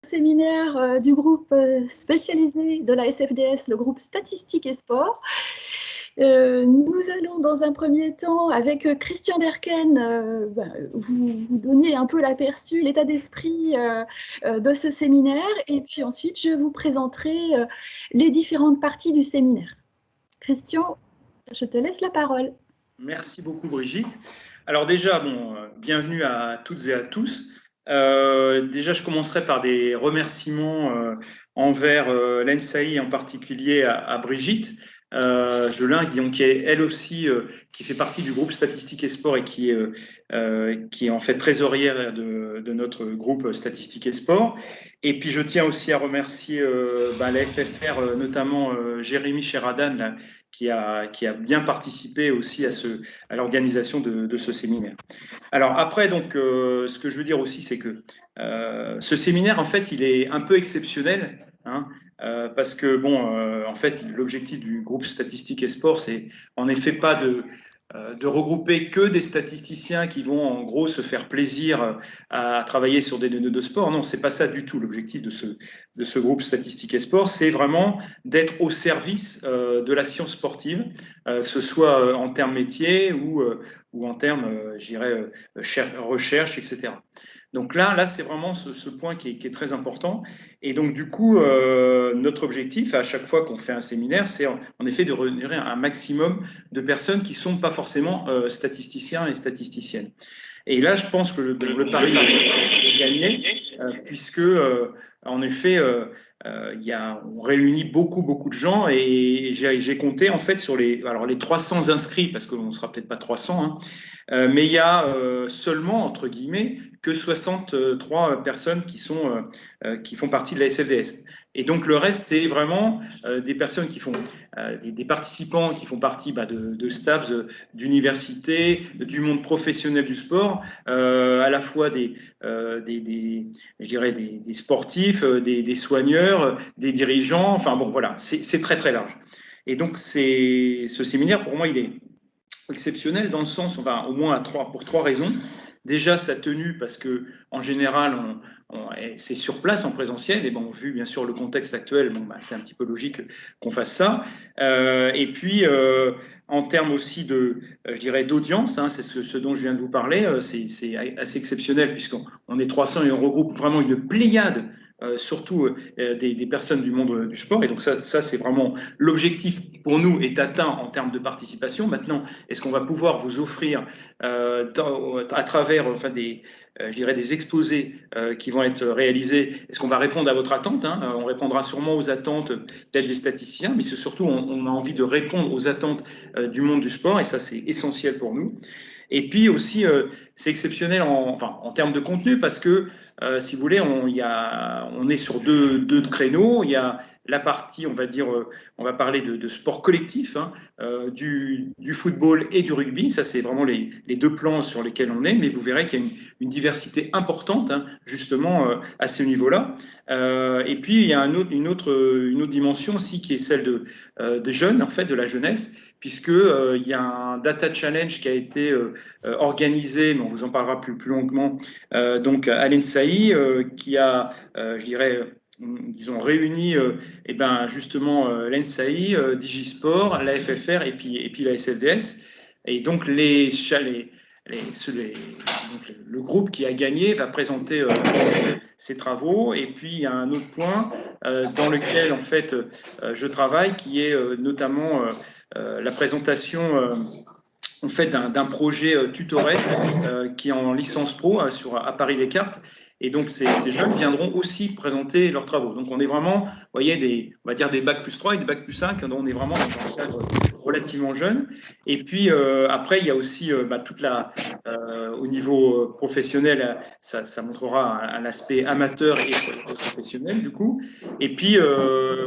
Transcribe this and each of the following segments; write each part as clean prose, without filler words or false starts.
séminaire du groupe spécialisé de la SFDS, le groupe Statistique et Sport. Nous allons dans un premier temps, avec Christian Derken, vous donner un peu l'aperçu, l'état d'esprit de ce séminaire, et puis ensuite je vous présenterai les différentes parties du séminaire. Christian, je te laisse la parole. Merci beaucoup Brigitte. Alors déjà, bienvenue à toutes et à tous. Déjà, je commencerai par des remerciements envers l'ENSAI, en particulier à Brigitte Gelin, qui est elle aussi, qui fait partie du groupe Statistique et Sport et qui est en fait trésorière de notre groupe Statistique et Sport. Et puis, je tiens aussi à remercier la FFR, notamment Jérémy Sheridan, là, qui a bien participé aussi à l'organisation de ce séminaire. Alors après, donc, ce que je veux dire aussi, c'est que ce séminaire, en fait, il est un peu exceptionnel, hein, parce que, en fait, l'objectif du groupe Statistique et Sport, c'est en effet pas de regrouper que des statisticiens qui vont en gros se faire plaisir à travailler sur des données de sport. Non, c'est pas ça du tout l'objectif de ce groupe Statistique et Sport. C'est vraiment d'être au service de la science sportive, que ce soit en termes métiers ou en termes, je dirais, recherche, etc. Donc là c'est vraiment ce point qui est très important. Et donc, du coup, notre objectif, à chaque fois qu'on fait un séminaire, c'est en effet de réunir un maximum de personnes qui ne sont pas forcément statisticiens et statisticiennes. Et là, je pense que le pari est gagné, puisque, en effet, on réunit beaucoup de gens, et j'ai compté, en fait, sur les 300 inscrits, parce qu'on ne sera peut-être pas 300, hein, mais il y a seulement, entre guillemets, que 63 personnes qui font partie de la SFDS. Et donc, le reste, c'est vraiment des personnes qui font, des participants qui font partie de staffs d'universités, du monde professionnel du sport, à la fois je dirais des sportifs, des soigneurs, des dirigeants, enfin bon, voilà, c'est très large. Et donc, ce séminaire, pour moi, il est exceptionnel dans le sens, au moins pour trois raisons. Déjà, sa tenue, parce que en général, c'est sur place en présentiel, et vu bien sûr le contexte actuel, c'est un petit peu logique qu'on fasse ça. Et puis, en termes aussi je dirais, d'audience, hein, c'est ce dont je viens de vous parler, c'est assez exceptionnel puisqu'on est 300 et on regroupe vraiment une pléiade. Surtout des personnes du monde du sport. Et donc ça c'est vraiment l'objectif pour nous est atteint en termes de participation. Maintenant, est-ce qu'on va pouvoir vous offrir à travers je dirais des exposés qui vont être réalisés, est-ce qu'on va répondre à votre attente, hein, on répondra sûrement aux attentes peut-être des statisticiens, mais c'est surtout on a envie de répondre aux attentes du monde du sport, et ça c'est essentiel pour nous. Et puis aussi, c'est exceptionnel en termes de contenu, parce que, si vous voulez, on est sur deux créneaux. Il y a la partie, on va dire, on va parler de sport collectif, hein, du football et du rugby. Ça, c'est vraiment les deux plans sur lesquels on est, mais vous verrez qu'il y a une diversité importante, hein, justement, à ce niveau-là. Et puis, il y a une autre dimension aussi qui est celle des jeunes, en fait, de la jeunesse, puisqu'il y a un data challenge qui a été organisé, mais on vous en parlera plus longuement, donc à l'ENSAI, qui a, je dirais, disons, réuni justement l'ENSAI, Digisport, la FFR et puis la SFDS. Et donc, le groupe qui a gagné va présenter ses travaux. Et puis, il y a un autre point dans lequel, en fait, je travaille, qui est notamment la présentation en fait, d'un projet tutoré qui est en licence pro à Paris Descartes. Et donc, ces jeunes viendront aussi présenter leurs travaux. Donc, on est vraiment, vous voyez, on va dire des bacs plus 3 et des bacs plus 5. Donc, on est vraiment dans un cadre relativement jeune. Et puis, après, il y a aussi au niveau professionnel, ça montrera un aspect amateur et professionnel, du coup. Et puis,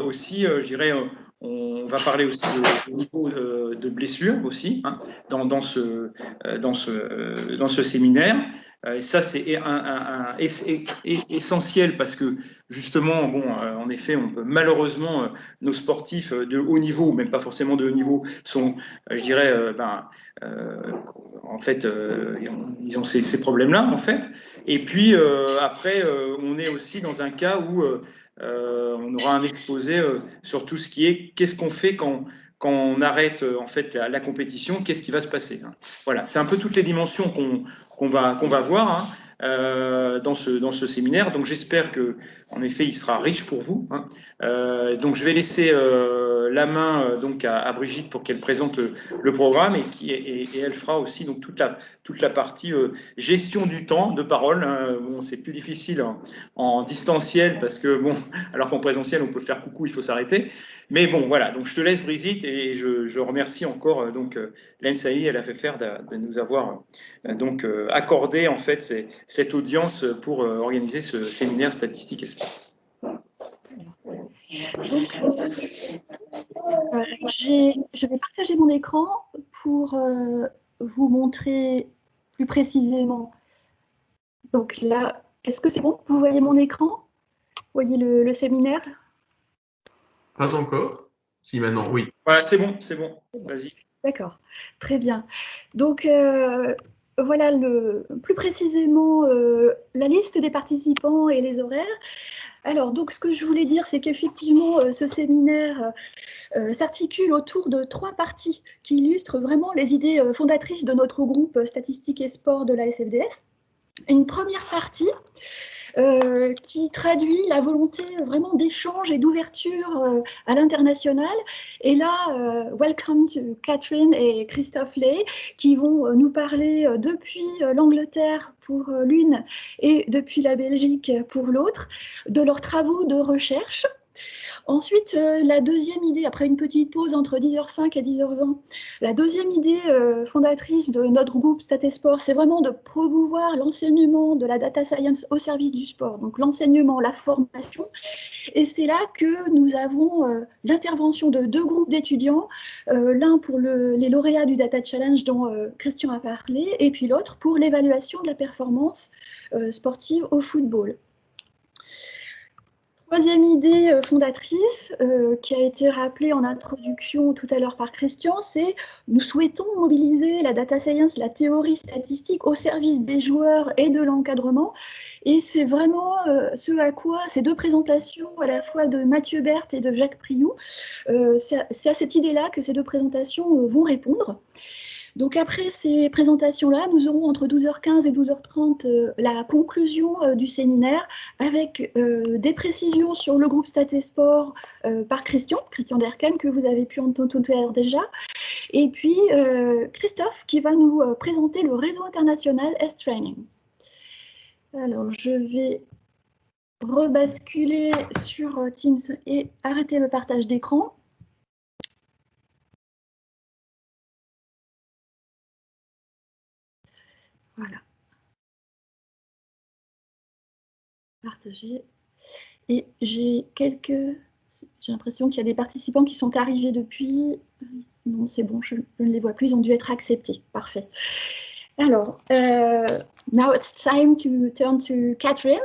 aussi, je dirais, on va parler aussi de niveau de blessure aussi, hein, dans ce séminaire. Et ça, c'est essentiel parce que justement, bon, en effet, on peut malheureusement, nos sportifs de haut niveau, même pas forcément de haut niveau, sont, je dirais, en fait, ils ont ces problèmes-là, en fait. Et puis après, on est aussi dans un cas où on aura un exposé sur tout ce qui est qu'est-ce qu'on fait quand on arrête en fait la compétition, qu'est-ce qui va se passer, hein. Voilà, c'est un peu toutes les dimensions qu'on va voir, hein, dans ce séminaire. Donc j'espère que, en effet, il sera riche pour vous, hein. Donc je vais laisser la main donc à Brigitte pour qu'elle présente le programme et elle fera aussi donc toute la partie gestion du temps de parole, hein. Bon, c'est plus difficile en distanciel parce que bon, alors qu'en présentiel on peut faire coucou, il faut s'arrêter. Mais bon, voilà. Donc je te laisse Brigitte et je remercie encore donc l'ENSAI et la FFR de nous avoir donc accordé en fait cette audience pour organiser ce séminaire statistique et sport. Donc, je vais partager mon écran pour vous montrer plus précisément. Donc là, est-ce que c'est bon? Vous voyez mon écran? Vous voyez le séminaire? Pas encore. Si, maintenant, oui. Voilà, c'est bon. Vas-y. D'accord, très bien. Donc, voilà plus précisément la liste des participants et les horaires. Alors, donc, ce que je voulais dire, c'est qu'effectivement, ce séminaire s'articule autour de 3 parties qui illustrent vraiment les idées fondatrices de notre groupe Statistique et Sport de la SFDS. Une première partie qui traduit la volonté vraiment d'échange et d'ouverture à l'international. Et là, welcome to Catherine et Christophe Lay, qui vont nous parler depuis l'Angleterre pour l'une et depuis la Belgique pour l'autre, de leurs travaux de recherche. Ensuite, la deuxième idée, après une petite pause entre 10h05 et 10h20, la deuxième idée fondatrice de notre groupe Statesport, c'est vraiment de promouvoir l'enseignement de la data science au service du sport, donc l'enseignement, la formation. Et c'est là que nous avons l'intervention de 2 groupes d'étudiants, l'un pour les lauréats du Data Challenge dont Christian a parlé, et puis l'autre pour l'évaluation de la performance sportive au football. Troisième idée fondatrice qui a été rappelée en introduction tout à l'heure par Christian, c'est nous souhaitons mobiliser la data science, la théorie statistique au service des joueurs et de l'encadrement. Et c'est vraiment ce à quoi ces 2 présentations, à la fois de Mathieu Berthe et de Jacques Priou, c'est à cette idée-là que ces 2 présentations vont répondre. Donc après ces présentations-là, nous aurons entre 12h15 et 12h30 la conclusion du séminaire avec des précisions sur le groupe Statesport par Christian Derken, que vous avez pu entendre tout à l'heure déjà, et puis Christophe qui va nous présenter le réseau international S-Training. Alors je vais rebasculer sur Teams et arrêter le partage d'écran. Voilà. Partager. Et j'ai l'impression qu'il y a des participants qui sont arrivés depuis. Non, c'est bon, je ne les vois plus, ils ont dû être acceptés. Parfait. Alors, now it's time to turn to Catherine.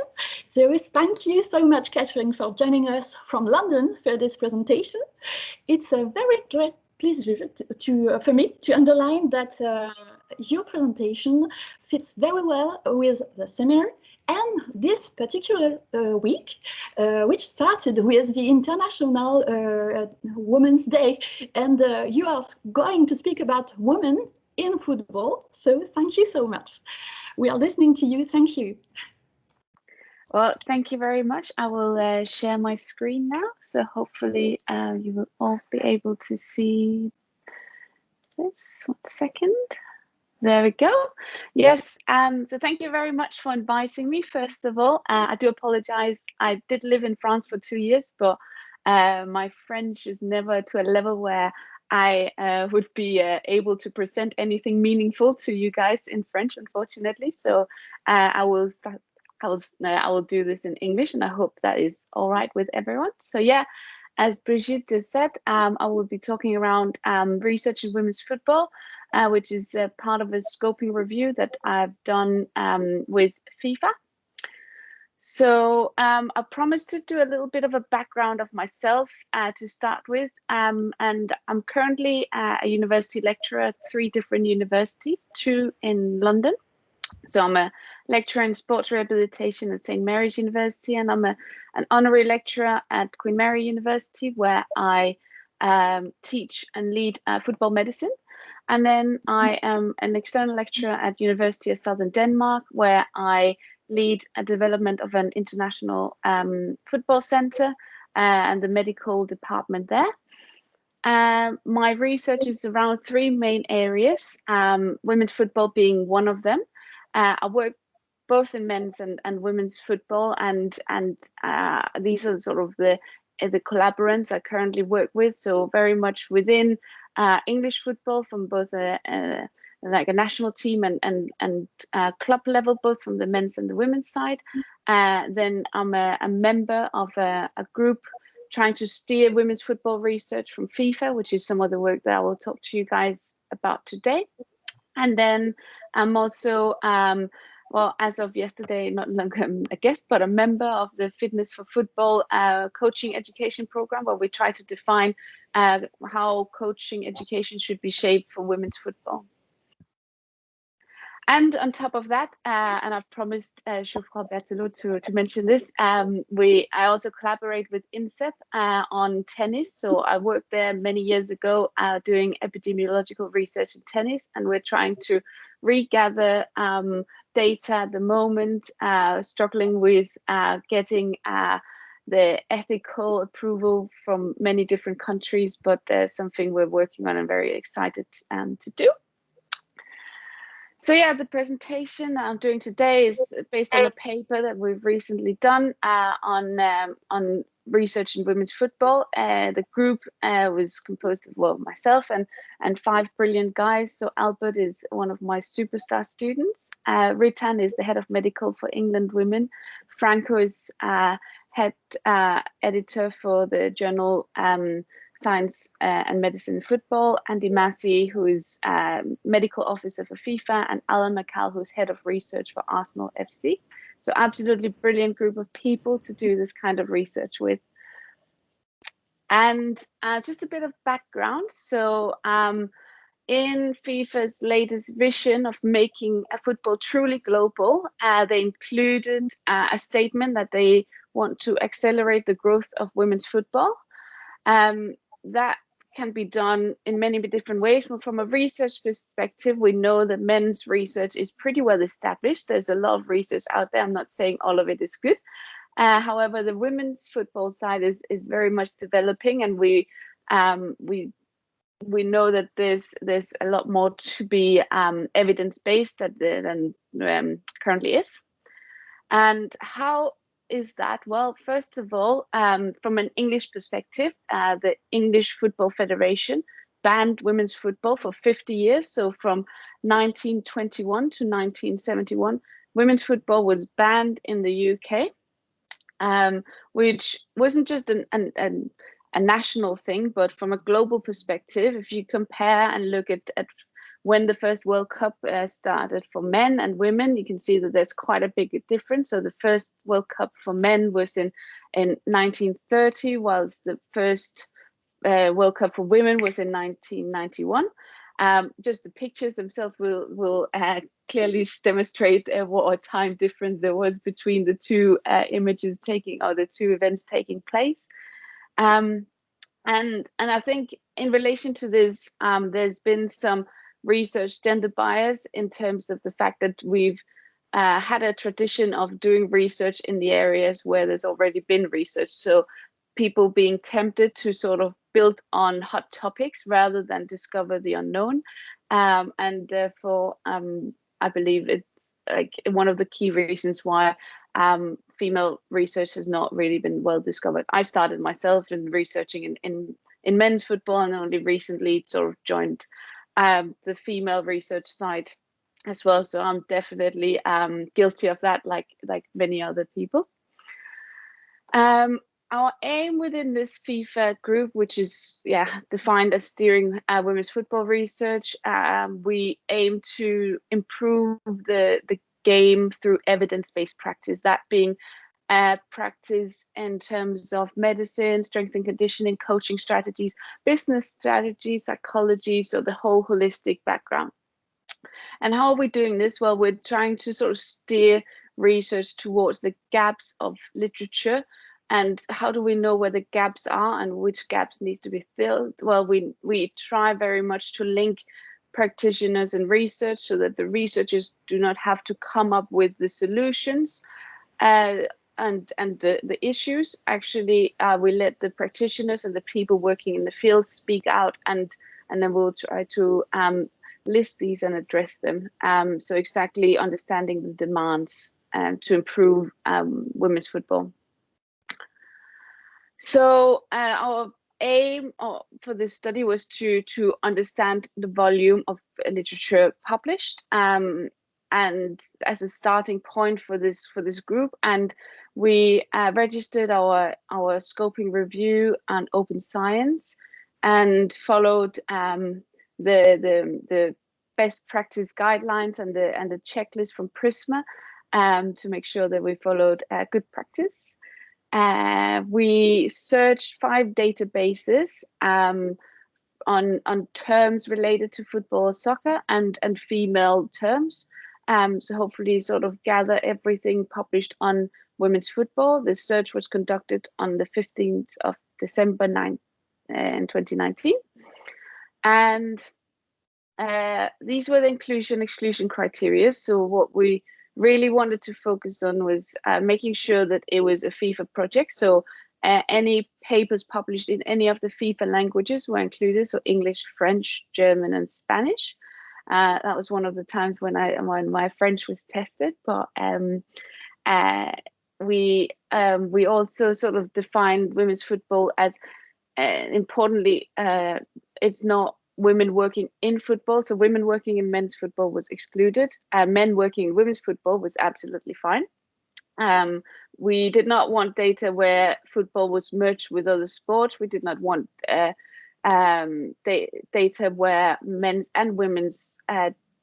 So thank you so much, Catherine, for joining us from London for this presentation. It's a very great pleasure for me to underline that your presentation fits very well with the seminar and this particular week, which started with the International Women's Day. And you are going to speak about women in football. So thank you so much. We are listening to you. Thank you. Well, thank you very much. I will share my screen now. So hopefully you will all be able to see this. 1 second. There we go. Yes, so thank you very much for inviting me, first of all. I do apologize. I did live in France for 2 years, but my French is never to a level where I would be able to present anything meaningful to you guys in French, unfortunately. So I will do this in English, and I hope that is all right with everyone. So yeah, as Brigitte just said, I will be talking around research in women's football, which is part of a scoping review that I've done with FIFA. So I promised to do a little bit of a background of myself to start with. And I'm currently a university lecturer at 3 different universities, 2 in London. So I'm a lecturer in sports rehabilitation at St. Mary's University, and I'm an honorary lecturer at Queen Mary University, where I teach and lead football medicine. And then I am an external lecturer at University of Southern Denmark, where I lead a development of an international football center and the medical department there. My research is around 3 main areas, women's football being one of them. I work both in men's and women's football, and these are sort of the collaborants I currently work with. So very much within English football, from both like a national team and club level, both from the men's and the women's side. Then I'm a member of a group trying to steer women's football research from FIFA, which is some of the work that I will talk to you guys about today. And then I'm also, well, as of yesterday, not longer a guest, but a member of the Fitness for Football coaching education program, where we try to define how coaching education should be shaped for women's football. And on top of that, and I've promised Geoffroy Berthelot to mention this, I also collaborate with INSEP on tennis. So I worked there many years ago doing epidemiological research in tennis, and we're trying to regather data at the moment, struggling with getting the ethical approval from many different countries, but something we're working on and very excited to do. So yeah, the presentation that I'm doing today is based on a paper that we've recently done on research in women's football. The group was composed of, well, myself and 5 brilliant guys. So Albert is one of my superstar students. Ritan is the head of medical for England Women. Franco is head editor for the journal Science and Medicine Football, Andy Massey, who is medical officer for FIFA, and Alan McCall, who's head of research for Arsenal FC. So absolutely brilliant group of people to do this kind of research with. And just a bit of background. So in FIFA's latest vision of making a football truly global, they included a statement that they want to accelerate the growth of women's football. That can be done in many different ways, but from a research perspective, we know that men's research is pretty well established. There's a lot of research out there. I'm not saying all of it is good. However, the women's football side is very much developing, and we know that there's a lot more to be evidence-based than currently is. And how is that? Well, first of all, from an English perspective, the English Football Federation banned women's football for 50 years. So from 1921 to 1971, women's football was banned in the UK, which wasn't just a national thing, but from a global perspective, if you compare and look at when the first World Cup started for men and women, you can see that there's quite a big difference. So the first World Cup for men was in 1930, whilst the first World Cup for women was in 1991. Just the pictures themselves will clearly demonstrate what a time difference there was between the two images taking, or the two events taking place. And I think in relation to this, there's been some research gender bias in terms of the fact that we've had a tradition of doing research in the areas where there's already been research. So people being tempted to sort of build on hot topics rather than discover the unknown. And therefore, I believe it's like one of the key reasons why female research has not really been well discovered. I started myself in researching in men's football, and only recently sort of joined the female research side as well. So I'm definitely guilty of that, like many other people. our aim within this FIFA group, which is defined as steering women's football research, we aim to improve the game through evidence-based practice. That being practice in terms of medicine, strength and conditioning, coaching strategies, business strategies, psychology, so the whole holistic background. And how are we doing this? Well, we're trying to sort of steer research towards the gaps of literature. And how do we know where the gaps are and which gaps needs to be filled? Well, we try very much to link practitioners and research so that the researchers do not have to come up with the solutions and the issues. Actually, we let the practitioners and the people working in the field speak out, and then we'll try to list these and address them. So exactly understanding the demands to improve women's football. So our aim for this study was to understand the volume of literature published, and as a starting point for this group, and we registered our scoping review on Open Science and followed the best practice guidelines and the checklist from Prisma to make sure that we followed good practice. We searched 5 databases on terms related to football, soccer, and female terms. So hopefully sort of gather everything published on women's football. The search was conducted on the 15th of December in 2019. And these were the inclusion-exclusion criteria. So what we really wanted to focus on was making sure that it was a FIFA project. So any papers published in any of the FIFA languages were included, so English, French, German, and Spanish. That was one of the times when my French was tested. But we also sort of defined women's football as importantly, it's not women working in football. So women working in men's football was excluded. Men working in women's football was absolutely fine. We did not want data where football was merged with other sports. We did not want data where men's and women's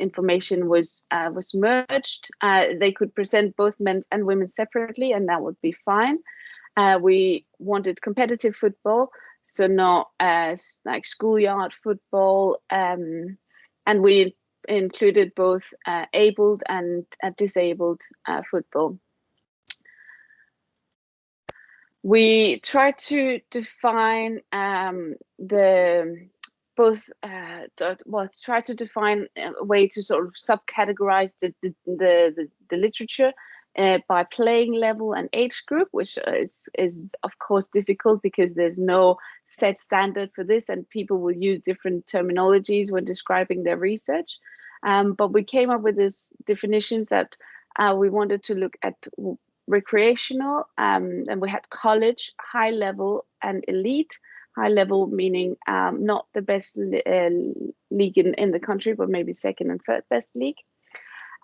information was merged. They could present both men's and women's separately, and that would be fine. We wanted competitive football, so not like schoolyard football, and we included both abled and disabled football. We tried to define try to define a way to sort of subcategorize the literature by playing level and age group, which is of course difficult because there's no set standard for this, and people will use different terminologies when describing their research. But we came up with these definitions that we wanted to look at recreational, and we had college, high level, and elite. High level meaning not the best league in the country, but maybe second and third best league.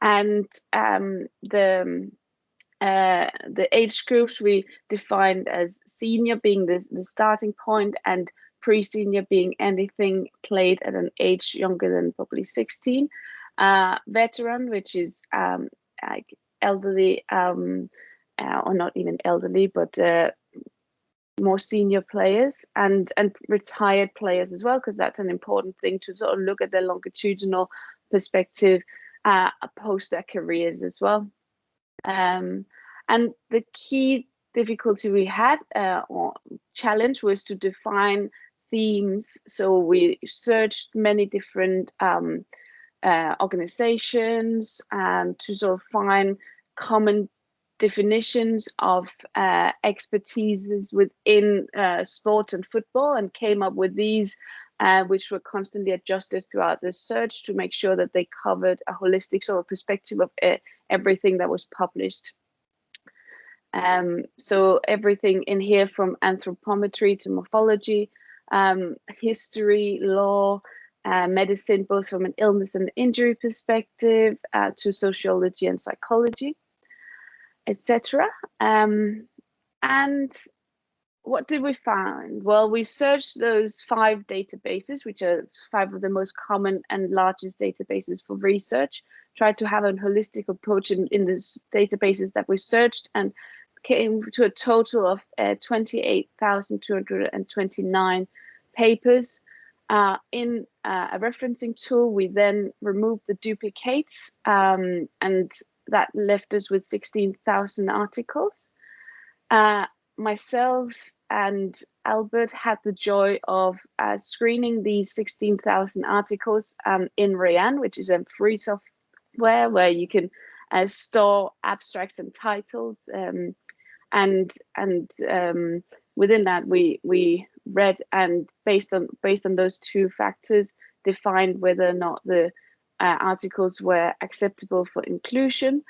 And the age groups we defined as senior being the starting point, and pre-senior being anything played at an age younger than probably 16. Veteran, which is like elderly, or not even elderly, but more senior players, and retired players as well, because that's an important thing to sort of look at their longitudinal perspective post their careers as well. And the key difficulty we had or challenge was to define themes. So we searched many different organizations to sort of find common definitions of expertises within sports and football, and came up with these, which were constantly adjusted throughout the search to make sure that they covered a holistic sort of perspective of everything that was published. So everything in here from anthropometry to morphology, history, law, medicine, both from an illness and injury perspective, to sociology and psychology, etc. And what did we find? Well, we searched those 5 databases, which are 5 of the most common and largest databases for research, tried to have a holistic approach in the databases that we searched, and came to a total of 28,229 papers. In a referencing tool, we then removed the duplicates, and that left us with 16,000 articles. Myself and Albert had the joy of screening these 16,000 articles in Rayyan, which is a free software where you can store abstracts and titles. And within that, we read, and based on those 2 factors, defined whether or not the articles were acceptable for inclusion.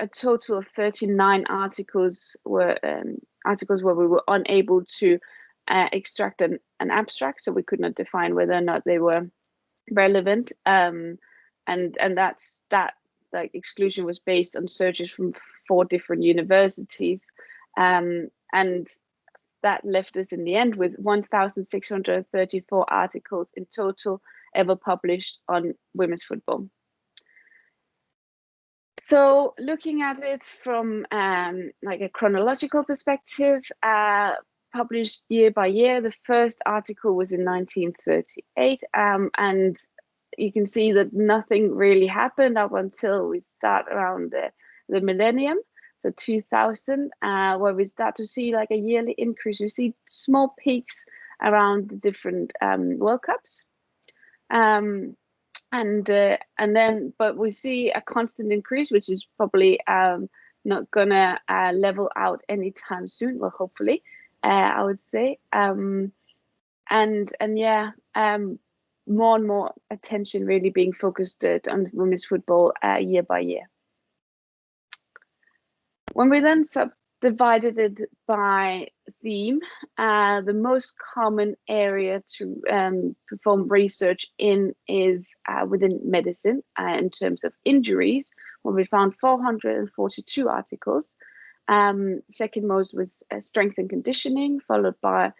A total of 39 articles were articles where we were unable to extract an abstract, so we could not define whether or not they were relevant. And that exclusion was based on searches from 4 different universities, and that left us in the end with 1,634 articles in total ever published on women's football. So looking at it from like a chronological perspective, published year by year, the first article was in 1938, and you can see that nothing really happened up until we start around the millennium, so 2000, where we start to see like a yearly increase. We see small peaks around the different World Cups. And then, but we see a constant increase, which is probably not gonna level out anytime soon. Well, hopefully, I would say. And yeah, more and more attention really being focused on women's football year by year. When we then subdivided it by theme, the most common area to perform research in is within medicine in terms of injuries, where we found 442 articles. Second most was strength and conditioning, followed by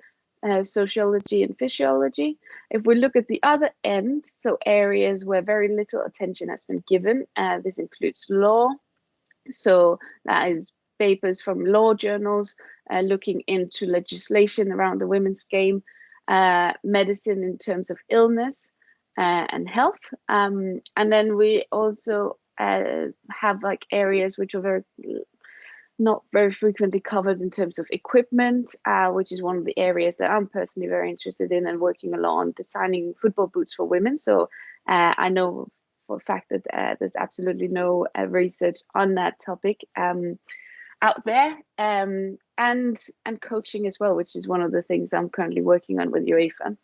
sociology and physiology. If we look at the other end, so areas where very little attention has been given, this includes law. So that is papers from law journals looking into legislation around the women's game, medicine in terms of illness and health. And then we also have like areas which are not very frequently covered in terms of equipment, which is one of the areas that I'm personally very interested in and working a lot on, designing football boots for women. So I know for a fact that there's absolutely no research on that topic out there, and coaching as well, which is one of the things I'm currently working on with UEFA.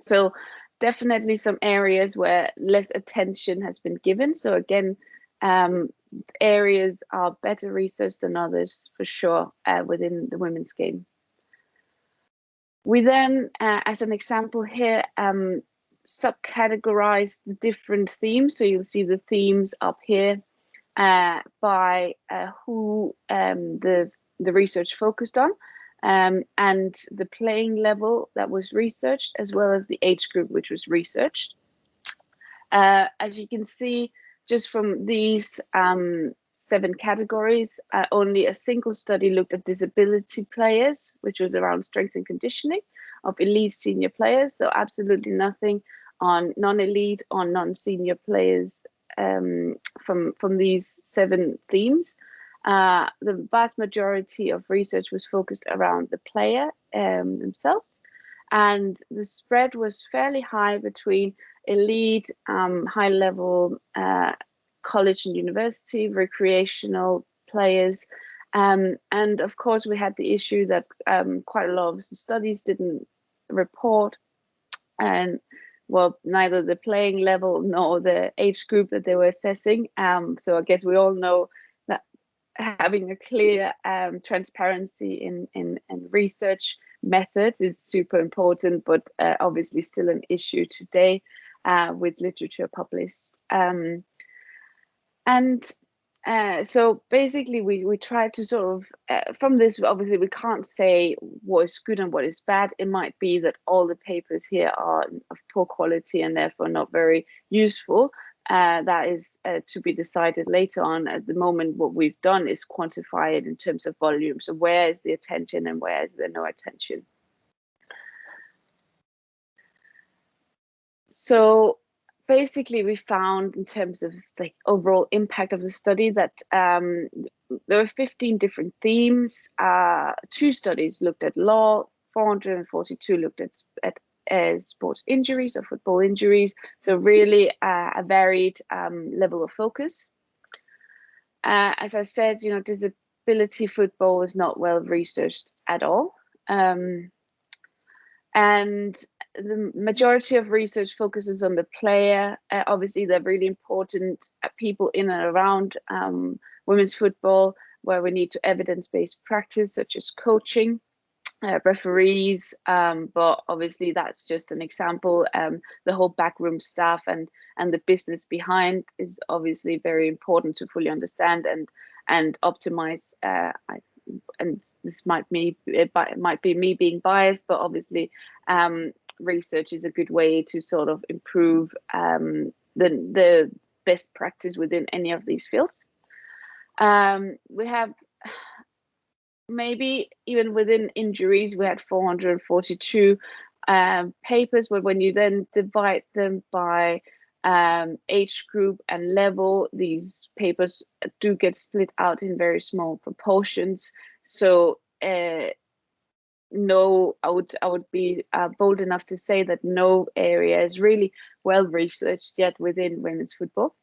So definitely some areas where less attention has been given. So again, areas are better researched than others for sure within the women's game. We then, as an example here, subcategorize the different themes. So you'll see the themes up here by who the research focused on, and the playing level that was researched, as well as the age group which was researched. As you can see, just from these 7 categories, only a single study looked at disability players, which was around strength and conditioning of elite senior players. So absolutely nothing on non-elite or non-senior players from these 7 themes. The vast majority of research was focused around the player themselves, and the spread was fairly high between elite, high level, college and university, recreational players. And of course, we had the issue that quite a lot of studies didn't report, and well, neither the playing level nor the age group that they were assessing. So I guess we all know that having a clear transparency in research methods is super important, but obviously still an issue today with literature published. And So basically, we try to sort of, from this, obviously, we can't say what is good and what is bad. It might be that all the papers here are of poor quality and therefore not very useful. That is to be decided later on. At the moment, what we've done is quantify it in terms of volume. So where is the attention and where is there no attention? So basically, we found in terms of the overall impact of the study that there were 15 different themes. 2 studies looked at law, 442 looked at sports injuries or football injuries. So really a varied level of focus. As I said, disability football is not well researched at all. And the majority of research focuses on the player. Obviously, they're really important people in and around women's football, where we need to evidence-based practice, such as coaching, referees. But obviously, that's just an example. The whole backroom staff and the business behind is obviously very important to fully understand and optimize. And this might be me being biased, but obviously research is a good way to sort of improve the best practice within any of these fields. We have maybe even within injuries, we had 442 papers, but when you then divide them by age group and level, these papers do get split out in very small proportions. So no, I would be bold enough to say that no area is really well researched yet within women's football.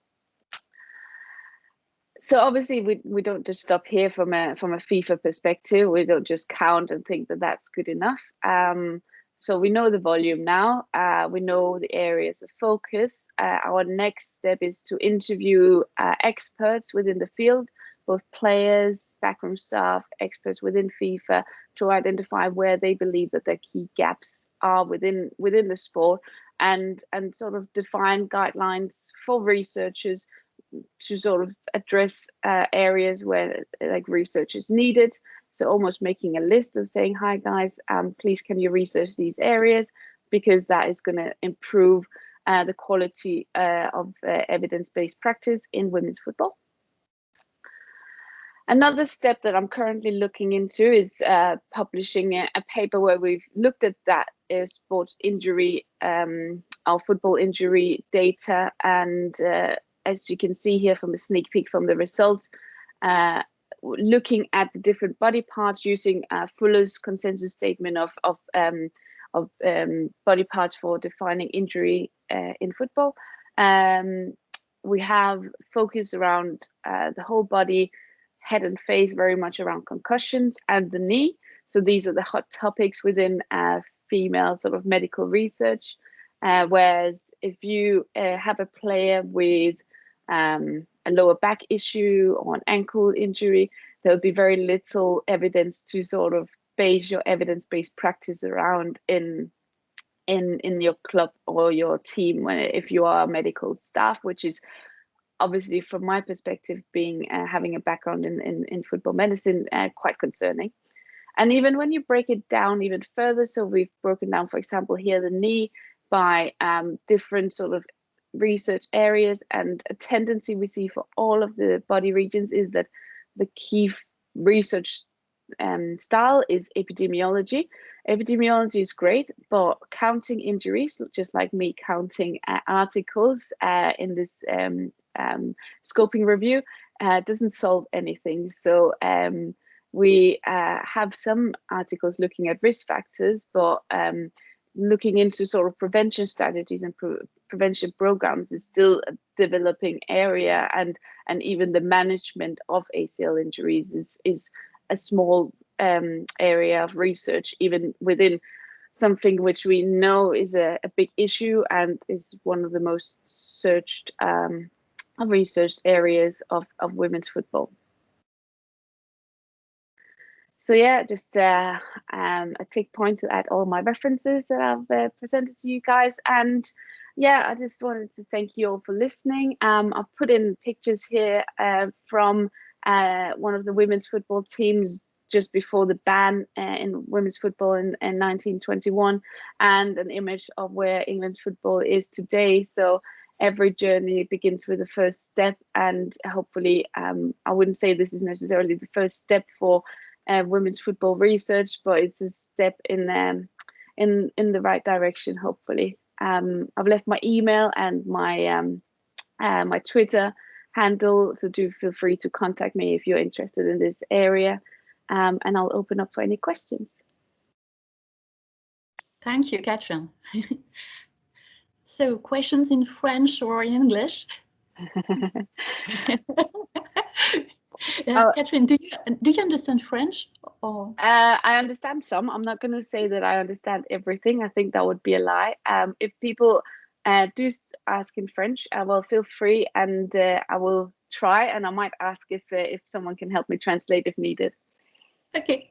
So obviously we don't just stop here from a FIFA perspective. We don't just count and think that that's good enough. So we know the volume now. We know the areas of focus. Our next step is to interview experts within the field, both players, backroom staff, experts within FIFA, to identify where they believe that their key gaps are within the sport, and sort of define guidelines for researchers to sort of address areas where like research is needed. So almost making a list of saying, hi guys, please can you research these areas, because that is going to improve the quality of evidence-based practice in women's football. Another step that I'm currently looking into is publishing a paper where we've looked at that sports injury, our football injury data, and as you can see here from a sneak peek from the results, looking at the different body parts using Fuller's consensus statement of body parts for defining injury in football. We have focus around the whole body, head and face, very much around concussions and the knee. So these are the hot topics within female sort of medical research. Whereas if you have a player with a lower back issue or an ankle injury, there'll be very little evidence to sort of base your evidence-based practice around in your club or your team if you are medical staff, which is obviously from my perspective, being having a background in football medicine, quite concerning. And even when you break it down even further, so we've broken down, for example, here the knee by different sort of research areas, and a tendency we see for all of the body regions is that the key research style is epidemiology. Epidemiology is great, but counting injuries, just like me counting articles in this scoping review, doesn't solve anything. So we have some articles looking at risk factors, but looking into sort of prevention strategies and prevention programs is still a developing area, and even the management of ACL injuries is a small area of research, even within something which we know is a big issue and is one of the most searched researched areas of women's football. So yeah, just a tick point to add all my references that I've presented to you guys. And yeah, I just wanted to thank you all for listening. I've put in pictures here from one of the women's football teams just before the ban in women's football in 1921, and an image of where England's football is today. So every journey begins with the first step, and hopefully, I wouldn't say this is necessarily the first step for women's football research, but it's a step in the right direction, hopefully. I've left my email and my Twitter handle, so do feel free to contact me if you're interested in this area, and I'll open up for any questions. Thank you, Catherine. So, questions in French or in English? Catherine, do you understand French? Or? I understand some. I'm not going to say that I understand everything. I think that would be a lie. If people do ask in French, well, feel free, and I will try, and I might ask if someone can help me translate if needed. Okay.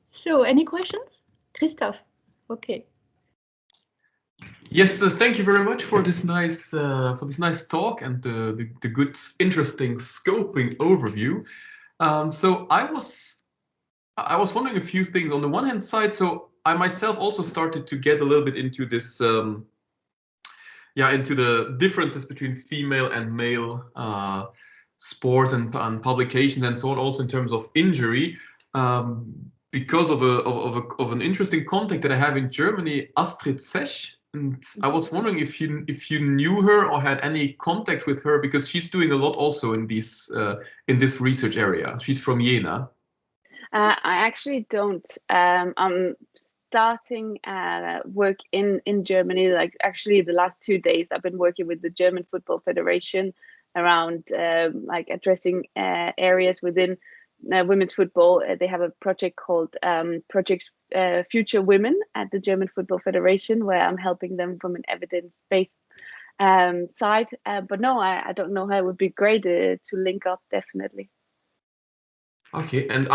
So, any questions? Christophe? Okay. Yes, thank you very much for this nice talk and the good, interesting scoping overview. So I was wondering a few things. On the one hand side, so I myself also started to get a little bit into this, into the differences between female and male sports and publications and so on. Also in terms of injury, because of an interesting contact that I have in Germany, Astrid Sech. And I was wondering if you knew her or had any contact with her, because she's doing a lot also in this research area. She's from Jena. I actually don't. I'm starting work in Germany. Like actually, the last 2 days, I've been working with the German Football Federation around like addressing areas within women's football. They have a project called Project Future Women at the German Football Federation, where I'm helping them from an evidence-based side. But no, I don't know her. It would be great to link up, definitely. Okay, and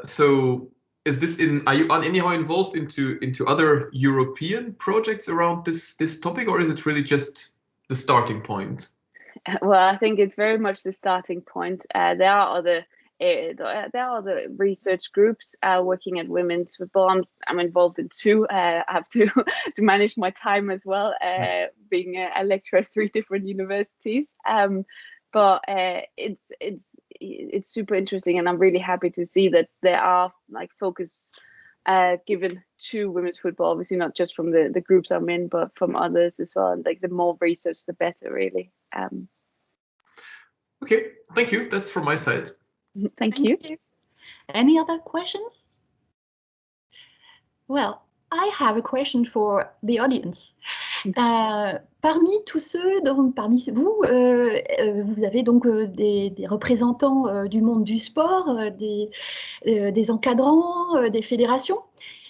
so is this are you anyhow involved into other European projects around this topic, or is it really just the starting point? Well, I think it's very much the starting point. There are other research groups working at women's football. I'm involved in two. I have to manage my time as well, being a lecturer at 3 different universities. But it's super interesting, and I'm really happy to see that there are like focus given to women's football. Obviously, not just from the groups I'm in, but from others as well. And like the more research, the better, really. Okay, thank you. That's from my side. Thank you. Any other questions? Well, I have a question for the audience. Parmi tous ceux, parmi vous, vous avez donc des représentants du monde du sport, des encadrants, des fédérations.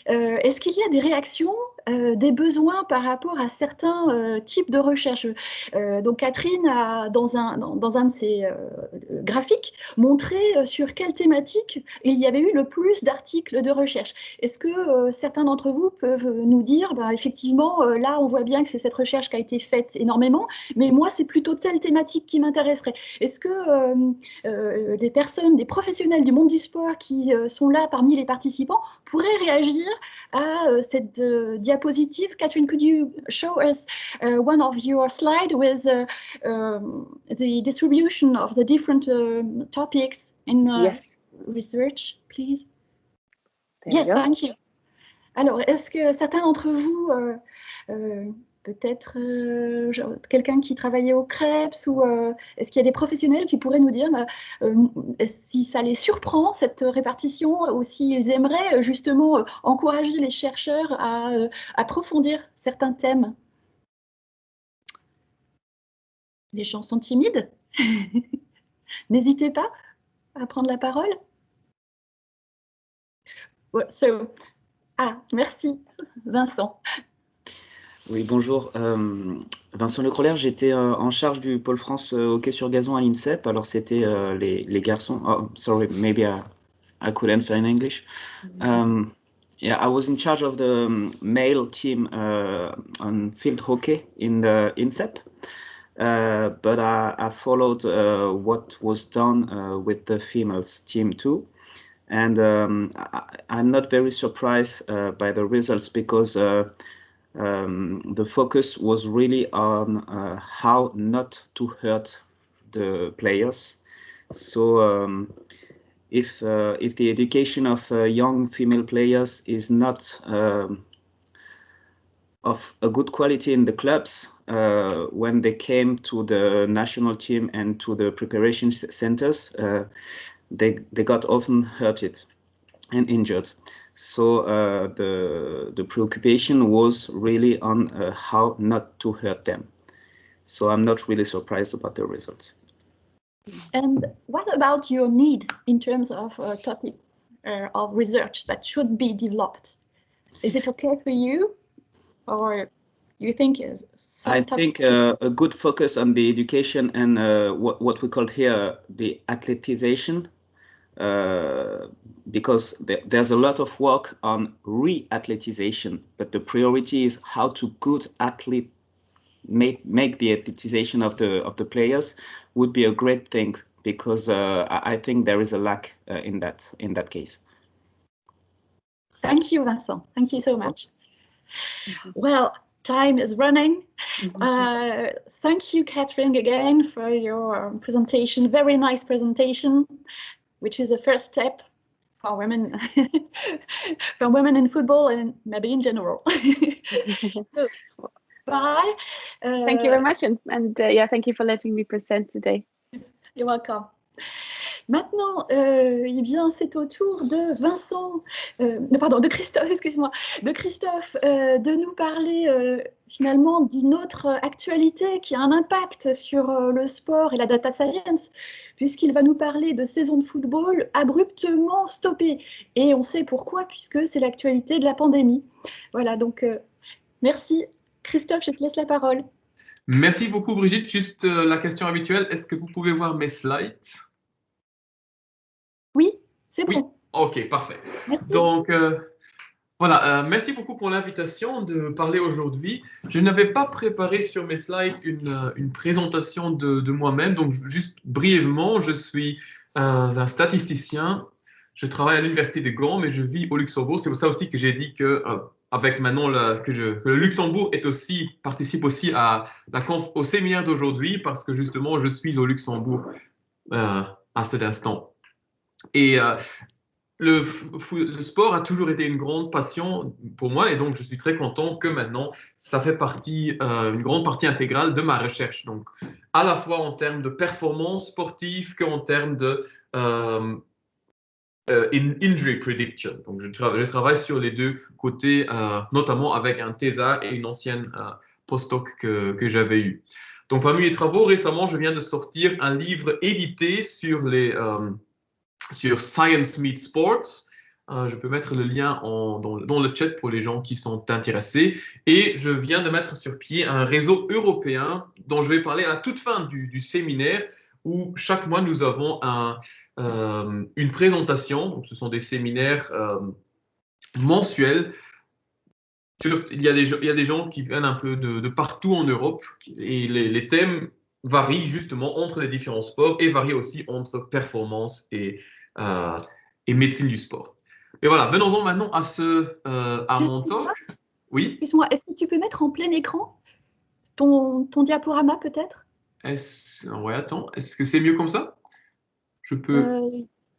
Est-ce qu'il y a des réactions, des besoins par rapport à certains types de recherche? Donc Catherine a, dans un de ses graphiques, montré sur quelle thématique il y avait eu le plus d'articles de recherche. Est-ce que certains d'entre vous peuvent nous dire, effectivement, là on voit bien que c'est cette recherche qui a été faite énormément, mais moi c'est plutôt telle thématique qui m'intéresserait. Est-ce que des personnes, des professionnels du monde du sport qui sont là parmi les participants pourraient réagir à cette diapositive? Catherine, could you show us one of your slides with the distribution of the different topics in yes. research, please? There yes, thank you. Alors, est-ce que certains d'entre vous, peut-être quelqu'un qui travaillait au Krebs, ou est-ce qu'il y a des professionnels qui pourraient nous dire si ça les surprend, cette répartition, ou s'ils aimeraient justement encourager les chercheurs à approfondir certains thèmes? Les gens sont timides. N'hésitez pas à prendre la parole. Merci, Vincent. Oui, bonjour. Vincent Lecroller, j'étais en charge du pôle France hockey sur gazon à l'INSEP. Alors, c'était les garçons. Oh, sorry, maybe I could answer in English. yeah, I was in charge of the male team on field hockey in the INSEP. But I followed what was done with the females team too. And I'm not very surprised by the results, because the focus was really on how not to hurt the players. So if the education of young female players is not of a good quality in the clubs, when they came to the national team and to the preparation centers, they got often hurted and injured. So the preoccupation was really on how not to hurt them. So I'm not really surprised about the results. And what about your need in terms of topics of research that should be developed? Is it okay for you, or you think I think a good focus on the education and what we call here the athletization, because there's a lot of work on re-athletization, but the priority is how to make the athletization of the players would be a great thing, because I think there is a lack in that case. Thank you, Vincent. Thank you so much. Well, time is running. Thank you, Catherine, again for your presentation. Very nice presentation, which is a first step for women, for women in football and maybe in general. So, bye. Thank you very much, and yeah, thank you for letting me present today. You're welcome. Maintenant, eh bien, c'est au tour de Vincent, pardon, de Christophe, excuse-moi, de Christophe, de nous parler finalement d'une autre actualité qui a un impact sur le sport et la data science, puisqu'il va nous parler de saison de football abruptement stoppée. Et on sait pourquoi, puisque c'est l'actualité de la pandémie. Voilà, donc merci. Christophe, je te laisse la parole. Merci beaucoup, Brigitte. Juste la question habituelle, est-ce que vous pouvez voir mes slides? Oui, c'est bon. Oui, ok, parfait. Merci. Donc, voilà, merci beaucoup pour l'invitation de parler aujourd'hui. Je n'avais pas préparé sur mes slides une présentation de moi-même, donc juste brièvement, je suis un statisticien. Je travaille à l'université de Gand, mais je vis au Luxembourg. C'est pour ça aussi que j'ai dit que avec maintenant que le Luxembourg participe aussi au séminaire d'aujourd'hui, parce que justement je suis au Luxembourg à cet instant. Et le sport a toujours été une grande passion pour moi, et donc je suis très content que maintenant ça fait une grande partie intégrale de ma recherche. Donc à la fois en termes de performance sportive qu'en termes de injury prediction. Donc je travaille sur les deux côtés, notamment avec un thésard et une ancienne postdoc que j'avais eu. Donc parmi les travaux, récemment, je viens de sortir un livre édité sur Science Meets Sports. Je peux mettre le lien dans le chat pour les gens qui sont intéressés. Et je viens de mettre sur pied un réseau européen dont je vais parler à la toute fin du séminaire, où chaque mois nous avons une présentation. Donc, ce sont des séminaires mensuels. Il y a des gens qui viennent un peu de partout en Europe, et les thèmes varient justement entre les différents sports et varient aussi entre performance et médecine du sport. Et voilà, venons-en maintenant à mon talk. Oui. Excuse-moi, est-ce que tu peux mettre en plein écran ton diaporama peut-être? Ouais, attends, est-ce que c'est mieux comme ça? Je peux.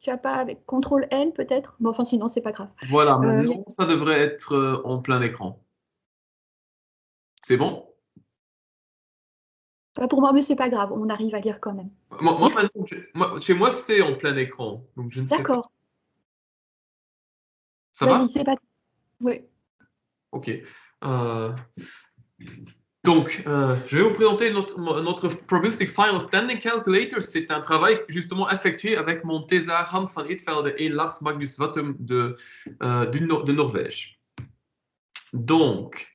Tu n'as pas avec CTRL peut-être? Bon, enfin, sinon, c'est pas grave. Voilà, maintenant, ça devrait être en plein écran. C'est bon? Pour moi, mais c'est pas grave, on arrive à lire quand même. Chez moi, c'est en plein écran. Donc je ne sais pas. D'accord. Ça va? Vas-y, c'est pas grave. Oui. Ok. Donc, je vais vous présenter notre Probabilistic Final Standing Calculator. C'est un travail justement effectué avec mon thésard Hans van Eetvelde et Lars Magnus Wattum de Norvège. Donc,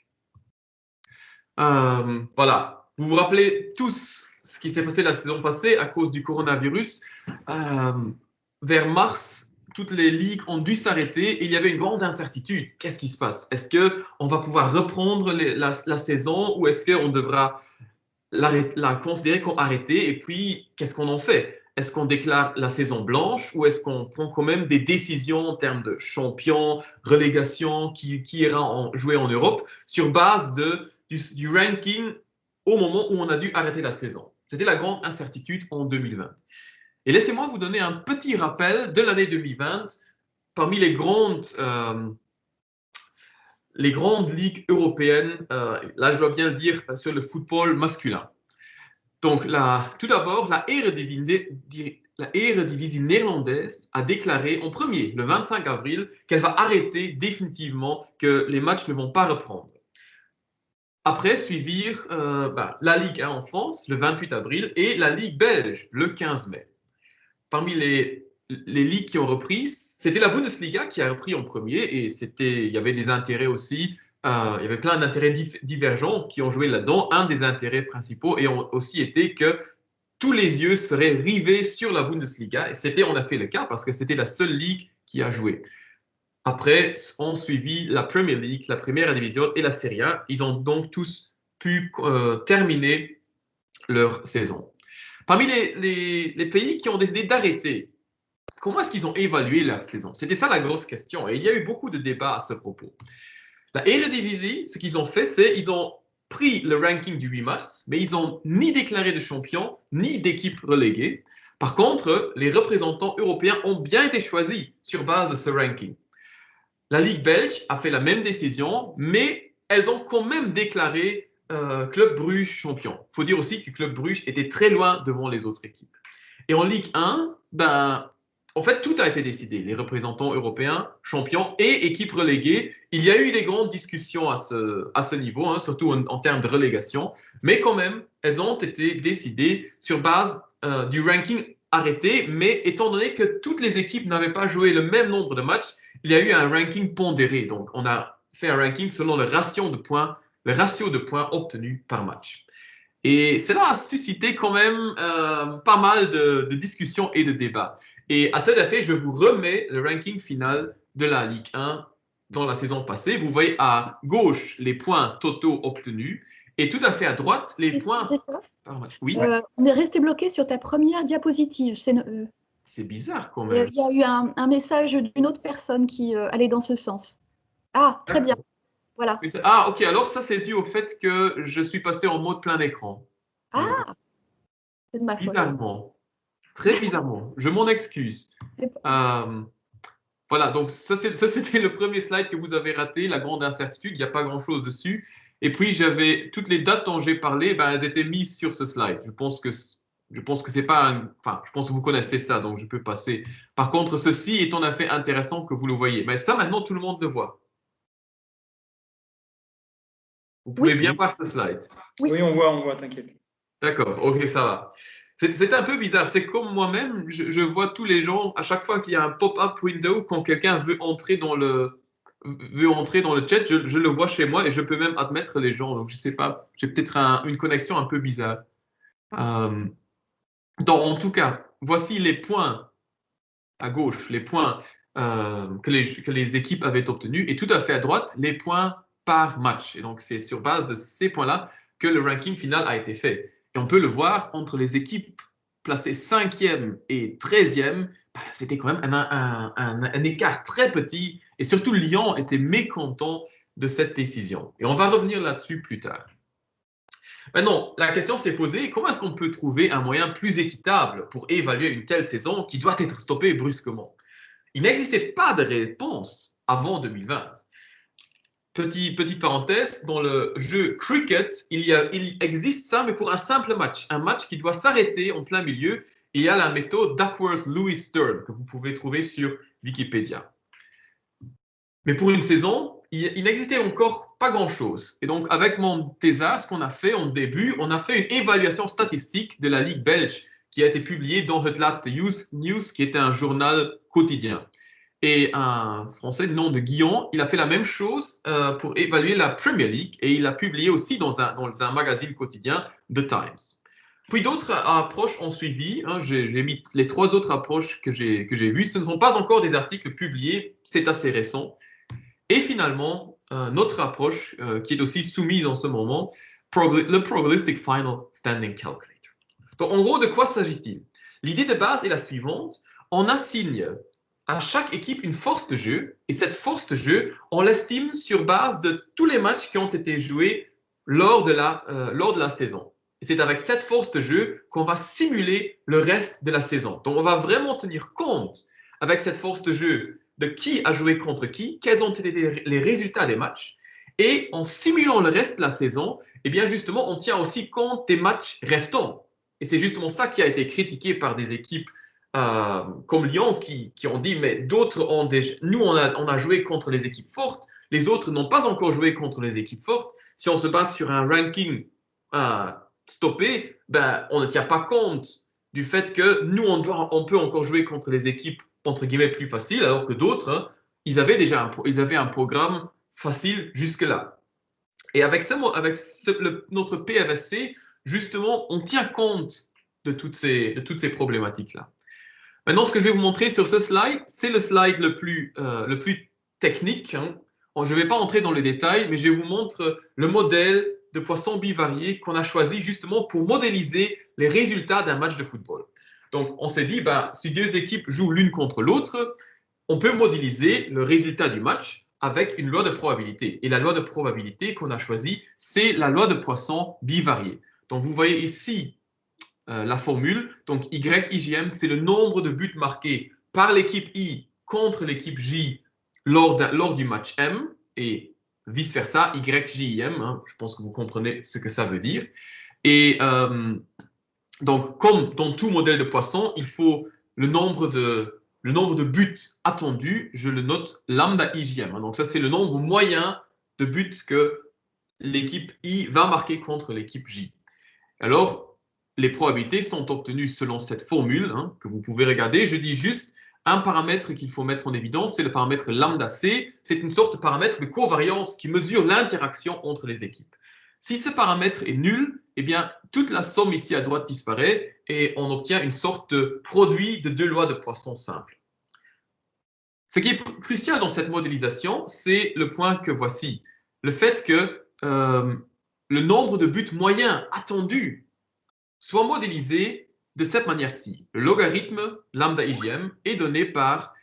voilà. Vous vous rappelez tous ce qui s'est passé la saison passée à cause du coronavirus. Vers mars, toutes les ligues ont dû s'arrêter et il y avait une grande incertitude. Qu'est-ce qui se passe? Est-ce qu'on va pouvoir reprendre la saison ou est-ce qu'on devra la considérer comme arrêtée et puis qu'est-ce qu'on en fait? Est-ce qu'on déclare la saison blanche ou est-ce qu'on prend quand même des décisions en termes de champion, relégation, qui ira jouer en Europe sur base du ranking au moment où on a dû arrêter la saison? C'était la grande incertitude en 2020. Et laissez-moi vous donner un petit rappel de l'année 2020 parmi les grandes ligues européennes, là je dois bien le dire, sur le football masculin. Donc tout d'abord, la Eredivisie néerlandaise a déclaré en premier, le 25 avril, qu'elle va arrêter définitivement, que les matchs ne vont pas reprendre. Après, suivirent la Ligue 1 en France, le 28 avril, et la Ligue belge, le 15 mai. Parmi les ligues qui ont repris, c'était la Bundesliga qui a repris en premier et il y avait des intérêts aussi, il y avait plein d'intérêts divergents qui ont joué là-dedans. Un des intérêts principaux ont aussi été que tous les yeux seraient rivés sur la Bundesliga et c'était en effet le cas parce que c'était la seule ligue qui a joué. Après, ont suivi la Premier League, la Première Division et la Serie A. Ils ont donc tous pu terminer leur saison. Parmi les pays qui ont décidé d'arrêter, comment est-ce qu'ils ont évalué la saison? C'était ça la grosse question. Et il y a eu beaucoup de débats à ce propos. La Eredivisie, ce qu'ils ont fait, c'est qu'ils ont pris le ranking du 8 mars, mais ils n'ont ni déclaré de champion, ni d'équipe reléguée. Par contre, les représentants européens ont bien été choisis sur base de ce ranking. La Ligue belge a fait la même décision, mais elles ont quand même déclaré Club Bruges champion. Il faut dire aussi que Club Bruges était très loin devant les autres équipes. Et en Ligue 1, en fait, tout a été décidé. Les représentants européens, champions et équipes reléguées. Il y a eu des grandes discussions à ce niveau, surtout en termes de relégation. Mais quand même, elles ont été décidées sur base du ranking arrêté. Mais étant donné que toutes les équipes n'avaient pas joué le même nombre de matchs, il y a eu un ranking pondéré. Donc, on a fait un ranking selon le ratio de points obtenus par match. Et cela a suscité quand même pas mal de discussions et de débats. Et à cet effet, je vous remets le ranking final de la Ligue 1 dans la saison passée. Vous voyez à gauche les points totaux obtenus et tout à fait à droite les points par match. Oui. On est resté bloqué sur ta première diapositive. C'est bizarre quand même. Il y a eu un message d'une autre personne qui allait dans ce sens. Ah, très bien. Voilà. Ah, ok. Alors ça, c'est dû au fait que je suis passé en mode plein écran. Ah, c'est de ma faute. Bizarrement. Très bizarrement. Je m'en excuse. Voilà, donc ça c'était le premier slide que vous avez raté, la grande incertitude, il n'y a pas grand-chose dessus. Et puis j'avais toutes les dates dont j'ai parlé, elles étaient mises sur ce slide. Je pense que c'est pas je pense que vous connaissez ça, donc je peux passer. Par contre, ceci est en effet intéressant que vous le voyez. Mais ça, maintenant, tout le monde le voit. Vous pouvez bien voir ce slide. Oui, on voit, t'inquiète. D'accord, ok, ça va. C'est un peu bizarre. C'est comme moi-même, je vois tous les gens, à chaque fois qu'il y a un pop-up window, quand quelqu'un veut entrer dans le chat, je le vois chez moi et je peux même admettre les gens. Donc, je ne sais pas, j'ai peut-être une connexion un peu bizarre. En tout cas, voici les points à gauche, les points que les équipes avaient obtenus, et tout à fait à droite, les points par match. Et donc, c'est sur base de ces points-là que le ranking final a été fait. Et on peut le voir entre les équipes placées 5e et 13e, c'était quand même un écart très petit. Et surtout, Lyon était mécontent de cette décision. Et on va revenir là-dessus plus tard. Maintenant, la question s'est posée, comment est-ce qu'on peut trouver un moyen plus équitable pour évaluer une telle saison qui doit être stoppée brusquement? Il n'existait pas de réponse avant 2020. Petite parenthèse, dans le jeu cricket, il existe ça, mais pour un simple match. Un match qui doit s'arrêter en plein milieu. Et il y a la méthode Duckworth-Lewis-Stern que vous pouvez trouver sur Wikipédia. Mais pour une saison, il n'existait encore pas grand-chose. Et donc, avec Montesa, ce qu'on a fait en début, on a fait une évaluation statistique de la Ligue belge qui a été publiée dans Het Laatste News, qui était un journal quotidien. Et un Français du nom de Guillon, il a fait la même chose pour évaluer la Premier League et il l'a publié aussi dans un magazine quotidien, The Times. Puis d'autres approches ont suivi. Hein, j'ai mis les 3 autres approches que j'ai vues. Ce ne sont pas encore des articles publiés, c'est assez récent. Et finalement, notre approche, qui est aussi soumise en ce moment, le Probabilistic Final Standing Calculator. Donc, en gros, de quoi s'agit-il? L'idée de base est la suivante. On assigne à chaque équipe une force de jeu, et cette force de jeu, on l'estime sur base de tous les matchs qui ont été joués lors de la saison. Et c'est avec cette force de jeu qu'on va simuler le reste de la saison. Donc, on va vraiment tenir compte, avec cette force de jeu, de qui a joué contre qui, quels ont été les résultats des matchs. Et en simulant le reste de la saison, eh bien justement, on tient aussi compte des matchs restants. Et c'est justement ça qui a été critiqué par des équipes comme Lyon qui ont dit, mais d'autres ont déjà... Nous, on a joué contre les équipes fortes, les autres n'ont pas encore joué contre les équipes fortes. Si on se base sur un ranking stoppé, ben, on ne tient pas compte du fait que nous, on peut encore jouer contre les équipes entre guillemets plus faciles, alors que d'autres, hein, ils avaient un programme facile jusque-là. Et avec notre PFSC, justement, on tient compte de toutes ces problématiques-là. Maintenant, ce que je vais vous montrer sur ce slide, c'est le slide le plus technique. Hein. Je ne vais pas entrer dans les détails, mais je vous montre le modèle de poisson bivarié qu'on a choisi justement pour modéliser les résultats d'un match de football. Donc, on s'est dit, ben, si 2 équipes jouent l'une contre l'autre, on peut modéliser le résultat du match avec une loi de probabilité. Et la loi de probabilité qu'on a choisie, c'est la loi de Poisson bivariée. Donc, vous voyez ici la formule. Donc, YIJM, c'est le nombre de buts marqués par l'équipe I contre l'équipe J lors du match M. Et vice-versa, YJM. Hein, je pense que vous comprenez ce que ça veut dire. Et donc, comme dans tout modèle de Poisson, il faut le nombre de buts attendus, je le note lambda IJM. Donc ça, c'est le nombre moyen de buts que l'équipe I va marquer contre l'équipe J. Alors, les probabilités sont obtenues selon cette formule hein, que vous pouvez regarder. Je dis juste un paramètre qu'il faut mettre en évidence, c'est le paramètre lambda C. C'est une sorte de paramètre de covariance qui mesure l'interaction entre les équipes. Si ce paramètre est nul, eh bien, toute la somme ici à droite disparaît et on obtient une sorte de produit de 2 lois de Poisson simples. Ce qui est crucial dans cette modélisation, c'est le point que voici. Le fait que le nombre de buts moyens attendus soit modélisé de cette manière-ci. Le logarithme lambda IJM est donné par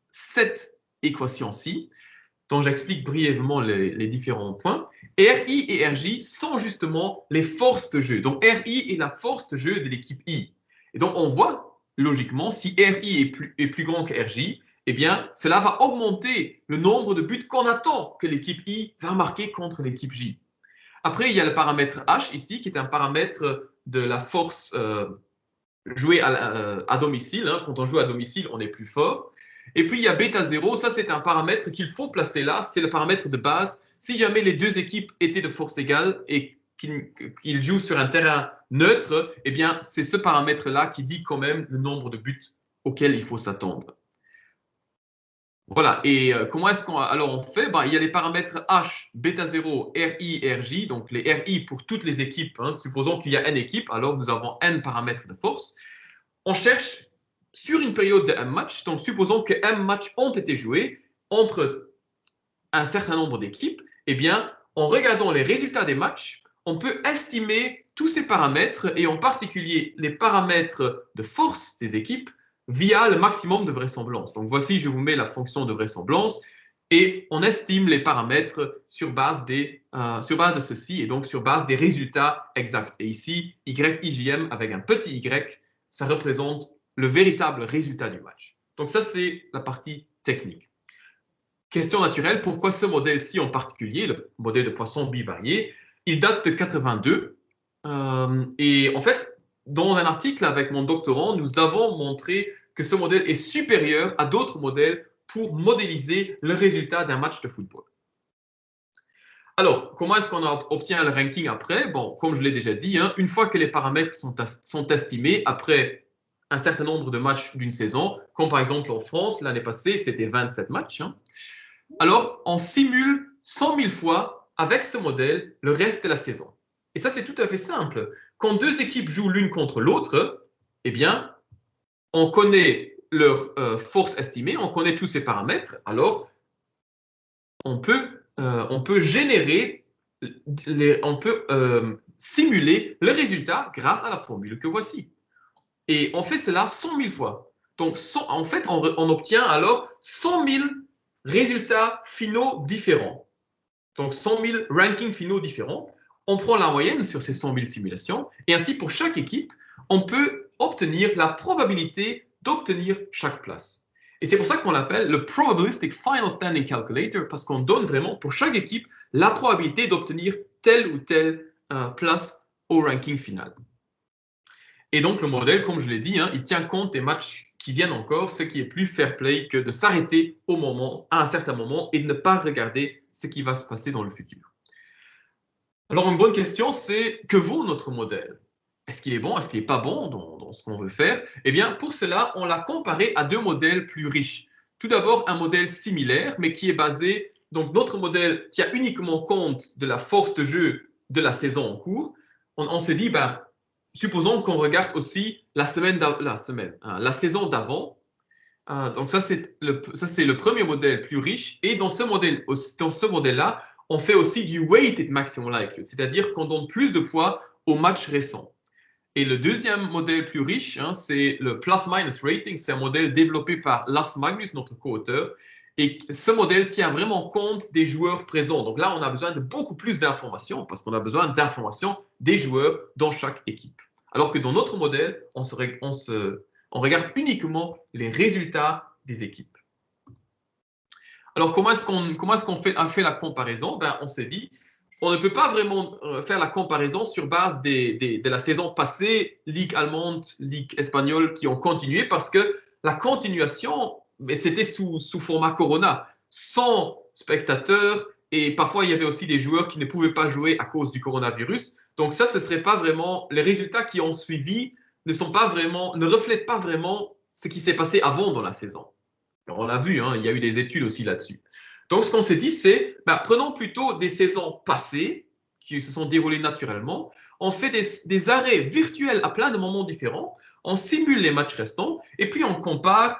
cette équation-ci, dont j'explique brièvement les différents points. RI et RJ sont justement les forces de jeu. Donc, RI est la force de jeu de l'équipe I. Et donc, on voit, logiquement, si RI est plus grand que RJ, eh bien, cela va augmenter le nombre de buts qu'on attend que l'équipe I va marquer contre l'équipe J. Après, il y a le paramètre H ici, qui est un paramètre de la force jouée à domicile. Hein. Quand on joue à domicile, on est plus fort. Et puis, il y a bêta 0. Ça, c'est un paramètre qu'il faut placer là. C'est le paramètre de base. Si jamais les 2 équipes étaient de force égale et qu'ils jouent sur un terrain neutre, eh bien, c'est ce paramètre-là qui dit quand même le nombre de buts auxquels il faut s'attendre. Voilà. Et comment est-ce qu'on fait? Ben, il y a les paramètres H, bêta 0, RI et RJ. Donc, les RI pour toutes les équipes. Hein. Supposons qu'il y a N équipes. Alors, nous avons N paramètres de force. On cherche sur une période de M match, donc supposons que M matchs ont été joués entre un certain nombre d'équipes, eh bien, en regardant les résultats des matchs, on peut estimer tous ces paramètres et en particulier les paramètres de force des équipes via le maximum de vraisemblance. Donc voici, je vous mets la fonction de vraisemblance et on estime les paramètres sur base de ceci et donc sur base des résultats exacts. Et ici, YIJM avec un petit y, ça représente le véritable résultat du match. Donc ça, c'est la partie technique. Question naturelle, pourquoi ce modèle-ci en particulier, le modèle de Poisson bivarié, il date de 82. Et en fait, dans un article avec mon doctorant, nous avons montré que ce modèle est supérieur à d'autres modèles pour modéliser le résultat d'un match de football. Alors, comment est-ce qu'on obtient le ranking après? Bon, comme je l'ai déjà dit, hein, une fois que les paramètres sont estimés après un certain nombre de matchs d'une saison, comme par exemple en France, l'année passée, c'était 27 matchs. Hein. Alors, on simule 100 000 fois avec ce modèle le reste de la saison. Et ça, c'est tout à fait simple. Quand deux équipes jouent l'une contre l'autre, eh bien, on connaît leur force estimée, on connaît tous ces paramètres, alors on peut générer, on peut simuler le résultat grâce à la formule que voici. Et on fait cela 100 000 fois. Donc, en fait, on obtient alors 100 000 résultats finaux différents. Donc, 100 000 rankings finaux différents. On prend la moyenne sur ces 100 000 simulations. Et ainsi, pour chaque équipe, on peut obtenir la probabilité d'obtenir chaque place. Et c'est pour ça qu'on l'appelle le Probabilistic Final Standing Calculator, parce qu'on donne vraiment pour chaque équipe la probabilité d'obtenir telle ou telle place au ranking final. Et donc, le modèle, comme je l'ai dit, il tient compte des matchs qui viennent encore, ce qui est plus fair play que de s'arrêter à un certain moment et de ne pas regarder ce qui va se passer dans le futur. Alors, une bonne question, c'est que vaut notre modèle? Est-ce qu'il est bon? Est-ce qu'il n'est pas bon dans ce qu'on veut faire? Eh bien, pour cela, on l'a comparé à deux modèles plus riches. Tout d'abord, un modèle similaire, mais qui est basé... Donc, notre modèle tient uniquement compte de la force de jeu de la saison en cours. On se dit, supposons qu'on regarde aussi la saison d'avant. Donc, ça, c'est le premier modèle plus riche. Et dans ce modèle-là, on fait aussi du weighted maximum likelihood, c'est-à-dire qu'on donne plus de poids aux matchs récents. Et le deuxième modèle plus riche, c'est le plus-minus rating. C'est un modèle développé par Lars Magnus, notre co-auteur. Et ce modèle tient vraiment compte des joueurs présents. Donc là, on a besoin de beaucoup plus d'informations parce qu'on a besoin d'informations des joueurs dans chaque équipe. Alors que dans notre modèle, on regarde uniquement les résultats des équipes. Alors, comment est-ce qu'on fait la comparaison? On s'est dit, on ne peut pas vraiment faire la comparaison sur base de la saison passée, Ligue allemande, Ligue espagnole qui ont continué parce que la continuation, c'était sous format Corona, sans spectateurs et parfois il y avait aussi des joueurs qui ne pouvaient pas jouer à cause du coronavirus. Donc ça, ce serait pas vraiment, les résultats qui ont suivi ne reflètent pas vraiment ce qui s'est passé avant dans la saison. On l'a vu, il y a eu des études aussi là-dessus. Donc, ce qu'on s'est dit, c'est prenons plutôt des saisons passées qui se sont déroulées naturellement. On fait des arrêts virtuels à plein de moments différents. On simule les matchs restants et puis on compare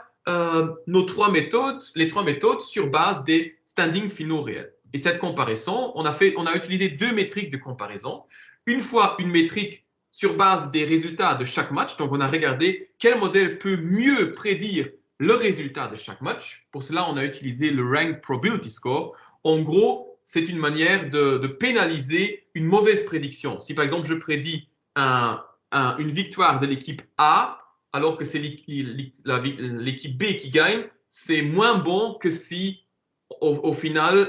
les trois méthodes sur base des standings finaux réels. Et cette comparaison, on a utilisé deux métriques de comparaison. Une fois, une métrique sur base des résultats de chaque match. Donc, on a regardé quel modèle peut mieux prédire le résultat de chaque match. Pour cela, on a utilisé le Rank Probability Score. En gros, c'est une manière de pénaliser une mauvaise prédiction. Si par exemple, je prédis une victoire de l'équipe A, alors que c'est l'équipe B qui gagne, c'est moins bon que si au final,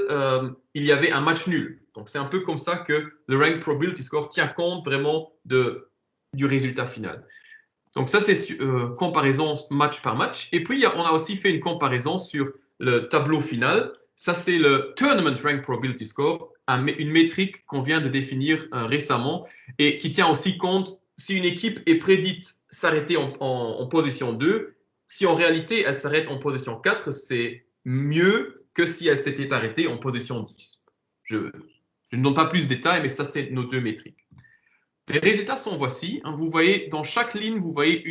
il y avait un match nul. Donc, c'est un peu comme ça que le Rank Probability Score tient compte vraiment du résultat final. Donc ça, c'est comparaison match par match. Et puis, on a aussi fait une comparaison sur le tableau final. Ça, c'est le Tournament Rank Probability Score, une métrique qu'on vient de définir récemment et qui tient aussi compte si une équipe est prédite s'arrêter en position 2, si en réalité elle s'arrête en position 4, c'est mieux que si elle s'était arrêtée en position 10. Je ne donne pas plus de détails, mais ça, c'est nos deux métriques. Les résultats sont voici. Vous voyez, dans chaque ligne, vous voyez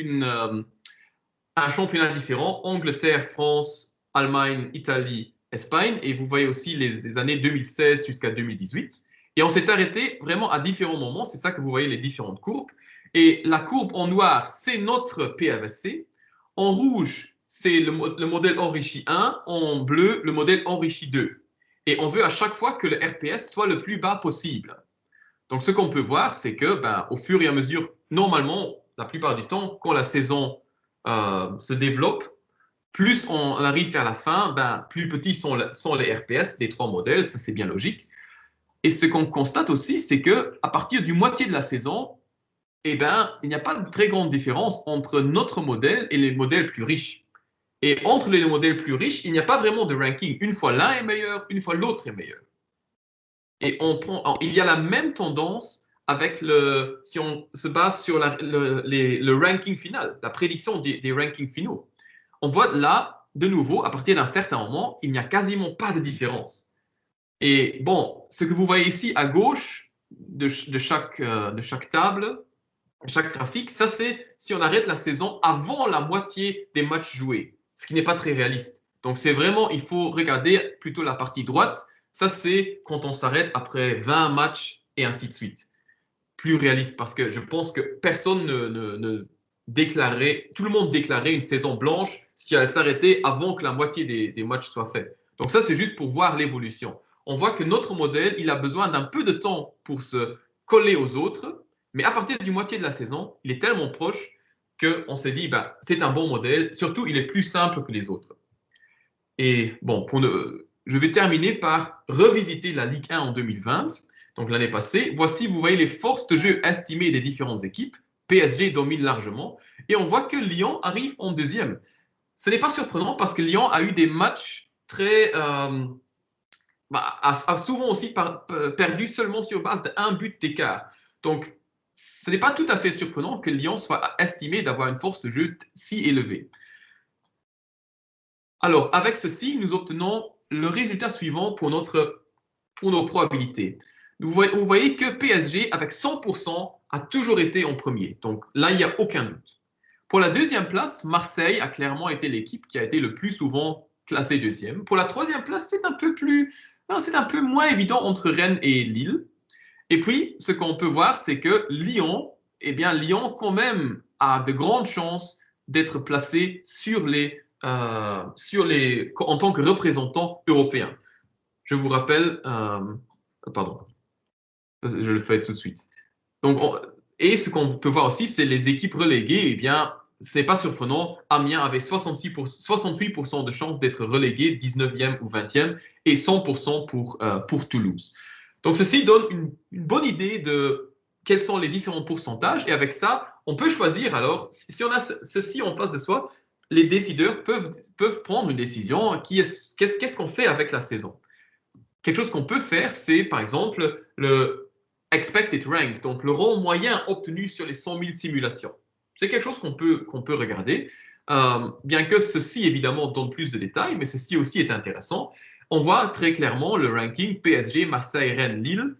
un championnat différent. Angleterre, France, Allemagne, Italie, Espagne. Et vous voyez aussi les années 2016 jusqu'à 2018. Et on s'est arrêté vraiment à différents moments. C'est ça que vous voyez, les différentes courbes. Et la courbe en noir, c'est notre PFSC. En rouge, c'est le modèle enrichi 1. En bleu, le modèle enrichi 2. Et on veut à chaque fois que le RPS soit le plus bas possible. Donc, ce qu'on peut voir, c'est que, au fur et à mesure, normalement, la plupart du temps, quand la saison se développe, plus on arrive vers la fin, plus petits sont les RPS des trois modèles, ça c'est bien logique. Et ce qu'on constate aussi, c'est que à partir du moitié de la saison, il n'y a pas de très grande différence entre notre modèle et les modèles plus riches. Et entre les modèles plus riches, il n'y a pas vraiment de ranking. Une fois l'un est meilleur, une fois l'autre est meilleur. Et il y a la même tendance si on se base sur le ranking final, la prédiction des rankings finaux. On voit là, de nouveau, à partir d'un certain moment, il n'y a quasiment pas de différence. Et bon, ce que vous voyez ici à gauche, de chaque table, chaque graphique, ça c'est si on arrête la saison avant la moitié des matchs joués, ce qui n'est pas très réaliste. Donc c'est vraiment, il faut regarder plutôt la partie droite. Ça c'est quand on s'arrête après 20 matchs et ainsi de suite. Plus réaliste parce que je pense que personne ne déclarait, tout le monde déclarait une saison blanche si elle s'arrêtait avant que la moitié des matchs soient faits. Donc ça c'est juste pour voir l'évolution. On voit que notre modèle, il a besoin d'un peu de temps pour se coller aux autres. Mais à partir du moitié de la saison, il est tellement proche qu'on s'est dit, ben, c'est un bon modèle. Surtout, il est plus simple que les autres. Et bon, je vais terminer par revisiter la Ligue 1 en 2020, donc l'année passée. Voici, vous voyez les forces de jeu estimées des différentes équipes. PSG domine largement. Et on voit que Lyon arrive en deuxième. Ce n'est pas surprenant parce que Lyon a eu des matchs très... a souvent aussi perdu seulement sur base d'un but d'écart. Donc, ce n'est pas tout à fait surprenant que Lyon soit estimé d'avoir une force de jeu si élevée. Alors, avec ceci, nous obtenons le résultat suivant pour nos probabilités. Vous voyez que PSG, avec 100%, a toujours été en premier. Donc là, il n'y a aucun doute. Pour la deuxième place, Marseille a clairement été l'équipe qui a été le plus souvent classée deuxième. Pour la troisième place, c'est un peu moins évident entre Rennes et Lille. Et puis, ce qu'on peut voir, c'est que Lyon, Lyon quand même a de grandes chances d'être placé en tant que représentant européen. Je vous rappelle, pardon, je le fais tout de suite. Donc, et ce qu'on peut voir aussi, c'est les équipes reléguées. Eh bien, ce n'est pas surprenant. Amiens avait 68% de chances d'être relégué, 19e ou 20e, et 100% pour Toulouse. Donc, ceci donne une bonne idée de quels sont les différents pourcentages. Et avec ça, on peut choisir. Alors, si on a ceci en face de soi, les décideurs peuvent prendre une décision. Qu'est-ce qu'on fait avec la saison? Quelque chose qu'on peut faire, c'est par exemple le expected rank, donc le rang moyen obtenu sur les 100 000 simulations. C'est quelque chose qu'on peut regarder. Bien que ceci, évidemment, donne plus de détails, mais ceci aussi est intéressant. On voit très clairement le ranking PSG, Marseille, Rennes, Lille.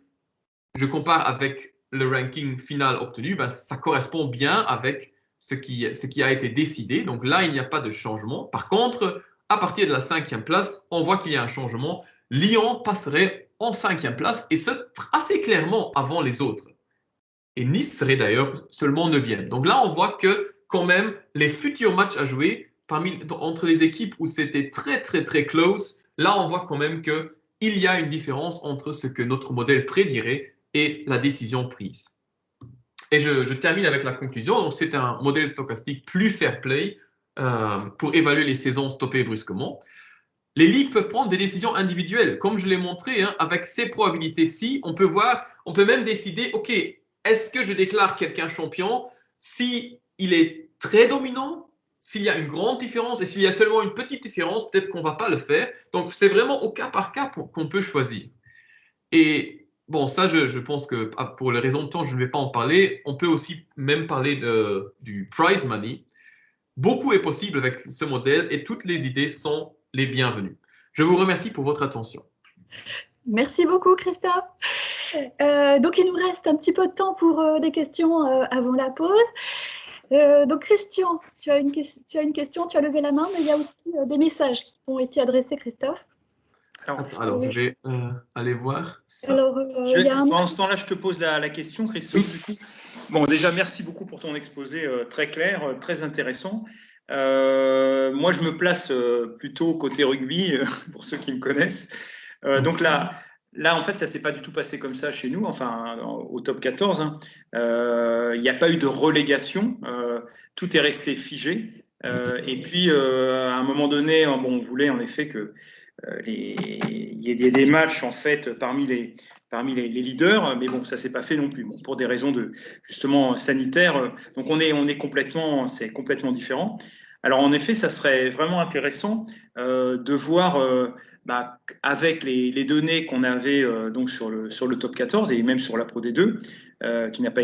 Je compare avec le ranking final obtenu, ben, ça correspond bien avec ce qui a été décidé. Donc là, il n'y a pas de changement. Par contre, à partir de la 5e place, on voit qu'il y a un changement. Lyon passerait en 5e place et ce, assez clairement avant les autres. Et Nice serait d'ailleurs seulement 9e. Donc là, on voit que quand même, les futurs matchs à jouer entre les équipes où c'était très, très, très close, là, on voit quand même qu'il y a une différence entre ce que notre modèle prédirait et la décision prise. Et je termine avec la conclusion. Donc, c'est un modèle stochastique plus fair play pour évaluer les saisons stoppées brusquement. Les ligues peuvent prendre des décisions individuelles. Comme je l'ai montré, avec ces probabilités-ci, on peut même décider, OK, est-ce que je déclare quelqu'un champion s'il est très dominant, s'il y a une grande différence et s'il y a seulement une petite différence, peut-être qu'on ne va pas le faire. Donc, c'est vraiment au cas par cas qu'on peut choisir. Et bon, ça, je pense que pour les raisons de temps, je ne vais pas en parler. On peut aussi même parler du prize money. Beaucoup est possible avec ce modèle et toutes les idées sont les bienvenues. Je vous remercie pour votre attention. Merci beaucoup, Christophe. Donc, il nous reste un petit peu de temps pour des questions avant la pause. Donc, Christian, tu as une question, tu as levé la main, mais il y a aussi des messages qui t'ont été adressés, Christophe. Alors je vais aller voir ça. Alors, pendant ce temps-là, je te pose la question, Christophe. Du coup. Bon, déjà, merci beaucoup pour ton exposé très clair, très intéressant. Moi, je me place plutôt côté rugby, pour ceux qui me connaissent. Donc là, en fait, ça ne s'est pas du tout passé comme ça chez nous, enfin, au top 14. Il n'y a pas eu de relégation. Tout est resté figé. Et puis, à un moment donné, on voulait en effet que il y ait des matchs en fait parmi les leaders, mais bon, ça s'est pas fait non plus, bon, pour des raisons justement sanitaires. Donc c'est complètement différent. Alors en effet, ça serait vraiment intéressant de voir avec les données qu'on avait donc sur le top 14 et même sur la Pro D2, il n'y a pas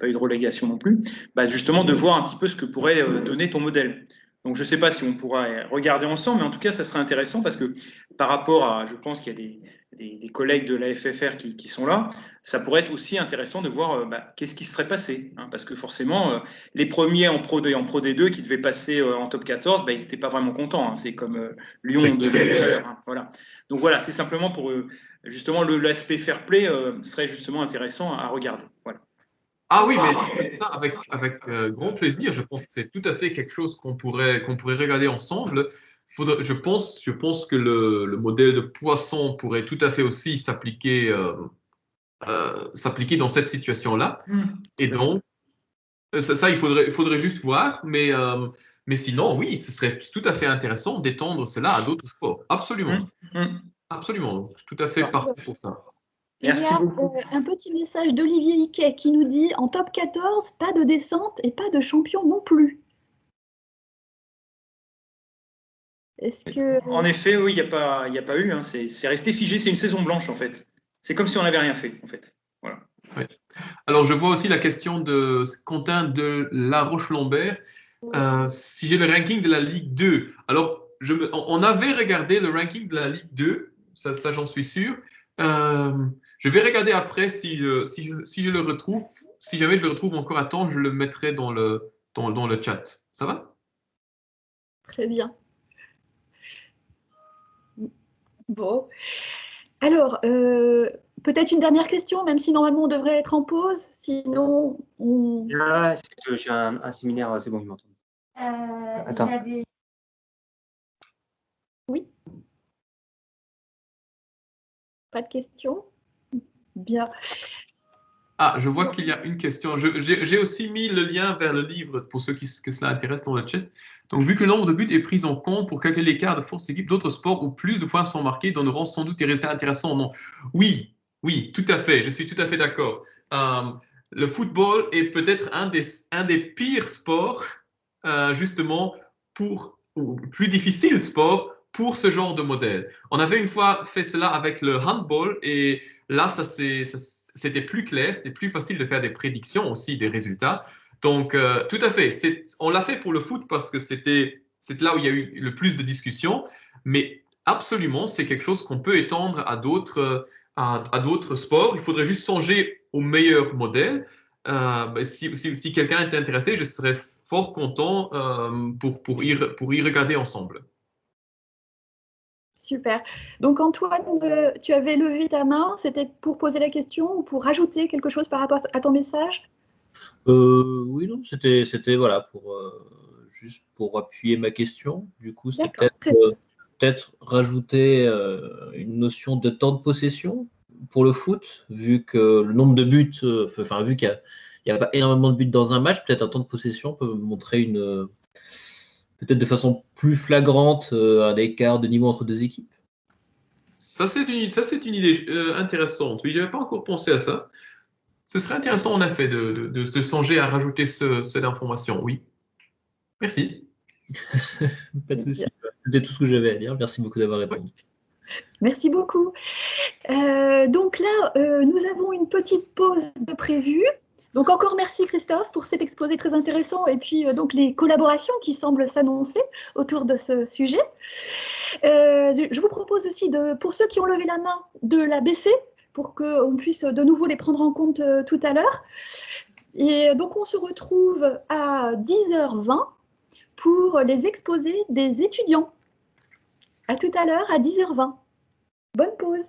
eu de relégation non plus, justement de voir un petit peu ce que pourrait donner ton modèle. Donc, je ne sais pas si on pourra regarder ensemble, mais en tout cas, ça serait intéressant parce que par rapport à, je pense qu'il y a des collègues de la FFR qui sont là, ça pourrait être aussi intéressant de voir qu'est-ce qui se serait passé. Hein, parce que forcément, les premiers en Pro D2 qui devaient passer en top 14, ils n'étaient pas vraiment contents. Hein, c'est comme Lyon de tout à l'heure. Hein, voilà. Donc voilà, c'est simplement pour justement l'aspect fair play serait justement intéressant à regarder. Voilà. Ah oui, mais ça, avec grand plaisir. Je pense que c'est tout à fait quelque chose qu'on pourrait regarder ensemble. Je pense que le modèle de poisson pourrait tout à fait aussi s'appliquer dans cette situation-là. Et donc, ça il faudrait juste voir. Mais sinon, oui, ce serait tout à fait intéressant d'étendre cela à d'autres sports. Absolument. Absolument. Donc, tout à fait parfait pour ça. Merci beaucoup. Il y a un petit message d'Olivier Hiquet qui nous dit « En top 14, pas de descente et pas de champion non plus ». Est-ce que... En effet, oui, il n'y a pas eu. Hein, c'est resté figé. C'est une saison blanche, en fait. C'est comme si on n'avait rien fait, en fait. Voilà. Oui. Alors, je vois aussi la question de Quentin de La Roche-Lambert. Si j'ai le ranking de la Ligue 2. Alors, on avait regardé le ranking de la Ligue 2. Ça j'en suis sûr. Je vais regarder après si je le retrouve. Si jamais je le retrouve encore à temps, je le mettrai dans le chat. Ça va? Très bien. Bon. Alors, peut-être une dernière question, même si normalement on devrait être en pause. Sinon, on... Ah, j'ai un séminaire, c'est bon, ils m'entendent. Attends. Oui. Pas de questions? Bien. Ah, je vois qu'il y a une question. J'ai aussi mis le lien vers le livre pour ceux que cela intéresse dans le chat. Donc, vu que le nombre de buts est pris en compte pour calculer l'écart de force d'équipe d'autres sports où plus de points sont marqués, donneront sans doute des résultats intéressants. Non. Oui, tout à fait. Je suis tout à fait d'accord. Le football est peut-être un des pires sports, justement, ou plus difficile sport pour ce genre de modèle. On avait une fois fait cela avec le handball et là, c'était plus clair, c'était plus facile de faire des prédictions aussi des résultats. Donc, tout à fait, on l'a fait pour le foot parce que c'est là où il y a eu le plus de discussions, mais absolument, c'est quelque chose qu'on peut étendre à d'autres sports. Il faudrait juste songer au meilleur modèle. Si quelqu'un est intéressé, je serais fort content pour y regarder ensemble. Super. Donc Antoine, tu avais levé ta main, c'était pour poser la question ou pour rajouter quelque chose par rapport à ton message? Oui, non, c'était voilà, juste pour appuyer ma question. Du coup, c'était peut-être rajouter une notion de temps de possession pour le foot, vu que le nombre de buts, vu qu'il n'y a pas énormément de buts dans un match, peut-être un temps de possession peut montrer peut-être de façon plus flagrante un écart de niveau entre deux équipes. Ça, c'est une idée intéressante. Oui, je n'avais pas encore pensé à ça. Ce serait intéressant, en effet, de songer à rajouter cette information. Oui. Merci. Pas de souci. C'était tout ce que j'avais à dire. Merci beaucoup d'avoir répondu. Merci beaucoup. Donc là, nous avons une petite pause de prévue. Donc encore merci Christophe pour cet exposé très intéressant et puis donc les collaborations qui semblent s'annoncer autour de ce sujet. Je vous propose aussi, pour ceux qui ont levé la main, de la baisser pour qu'on puisse de nouveau les prendre en compte tout à l'heure. Et donc on se retrouve à 10h20 pour les exposés des étudiants. À tout à l'heure à 10h20. Bonne pause.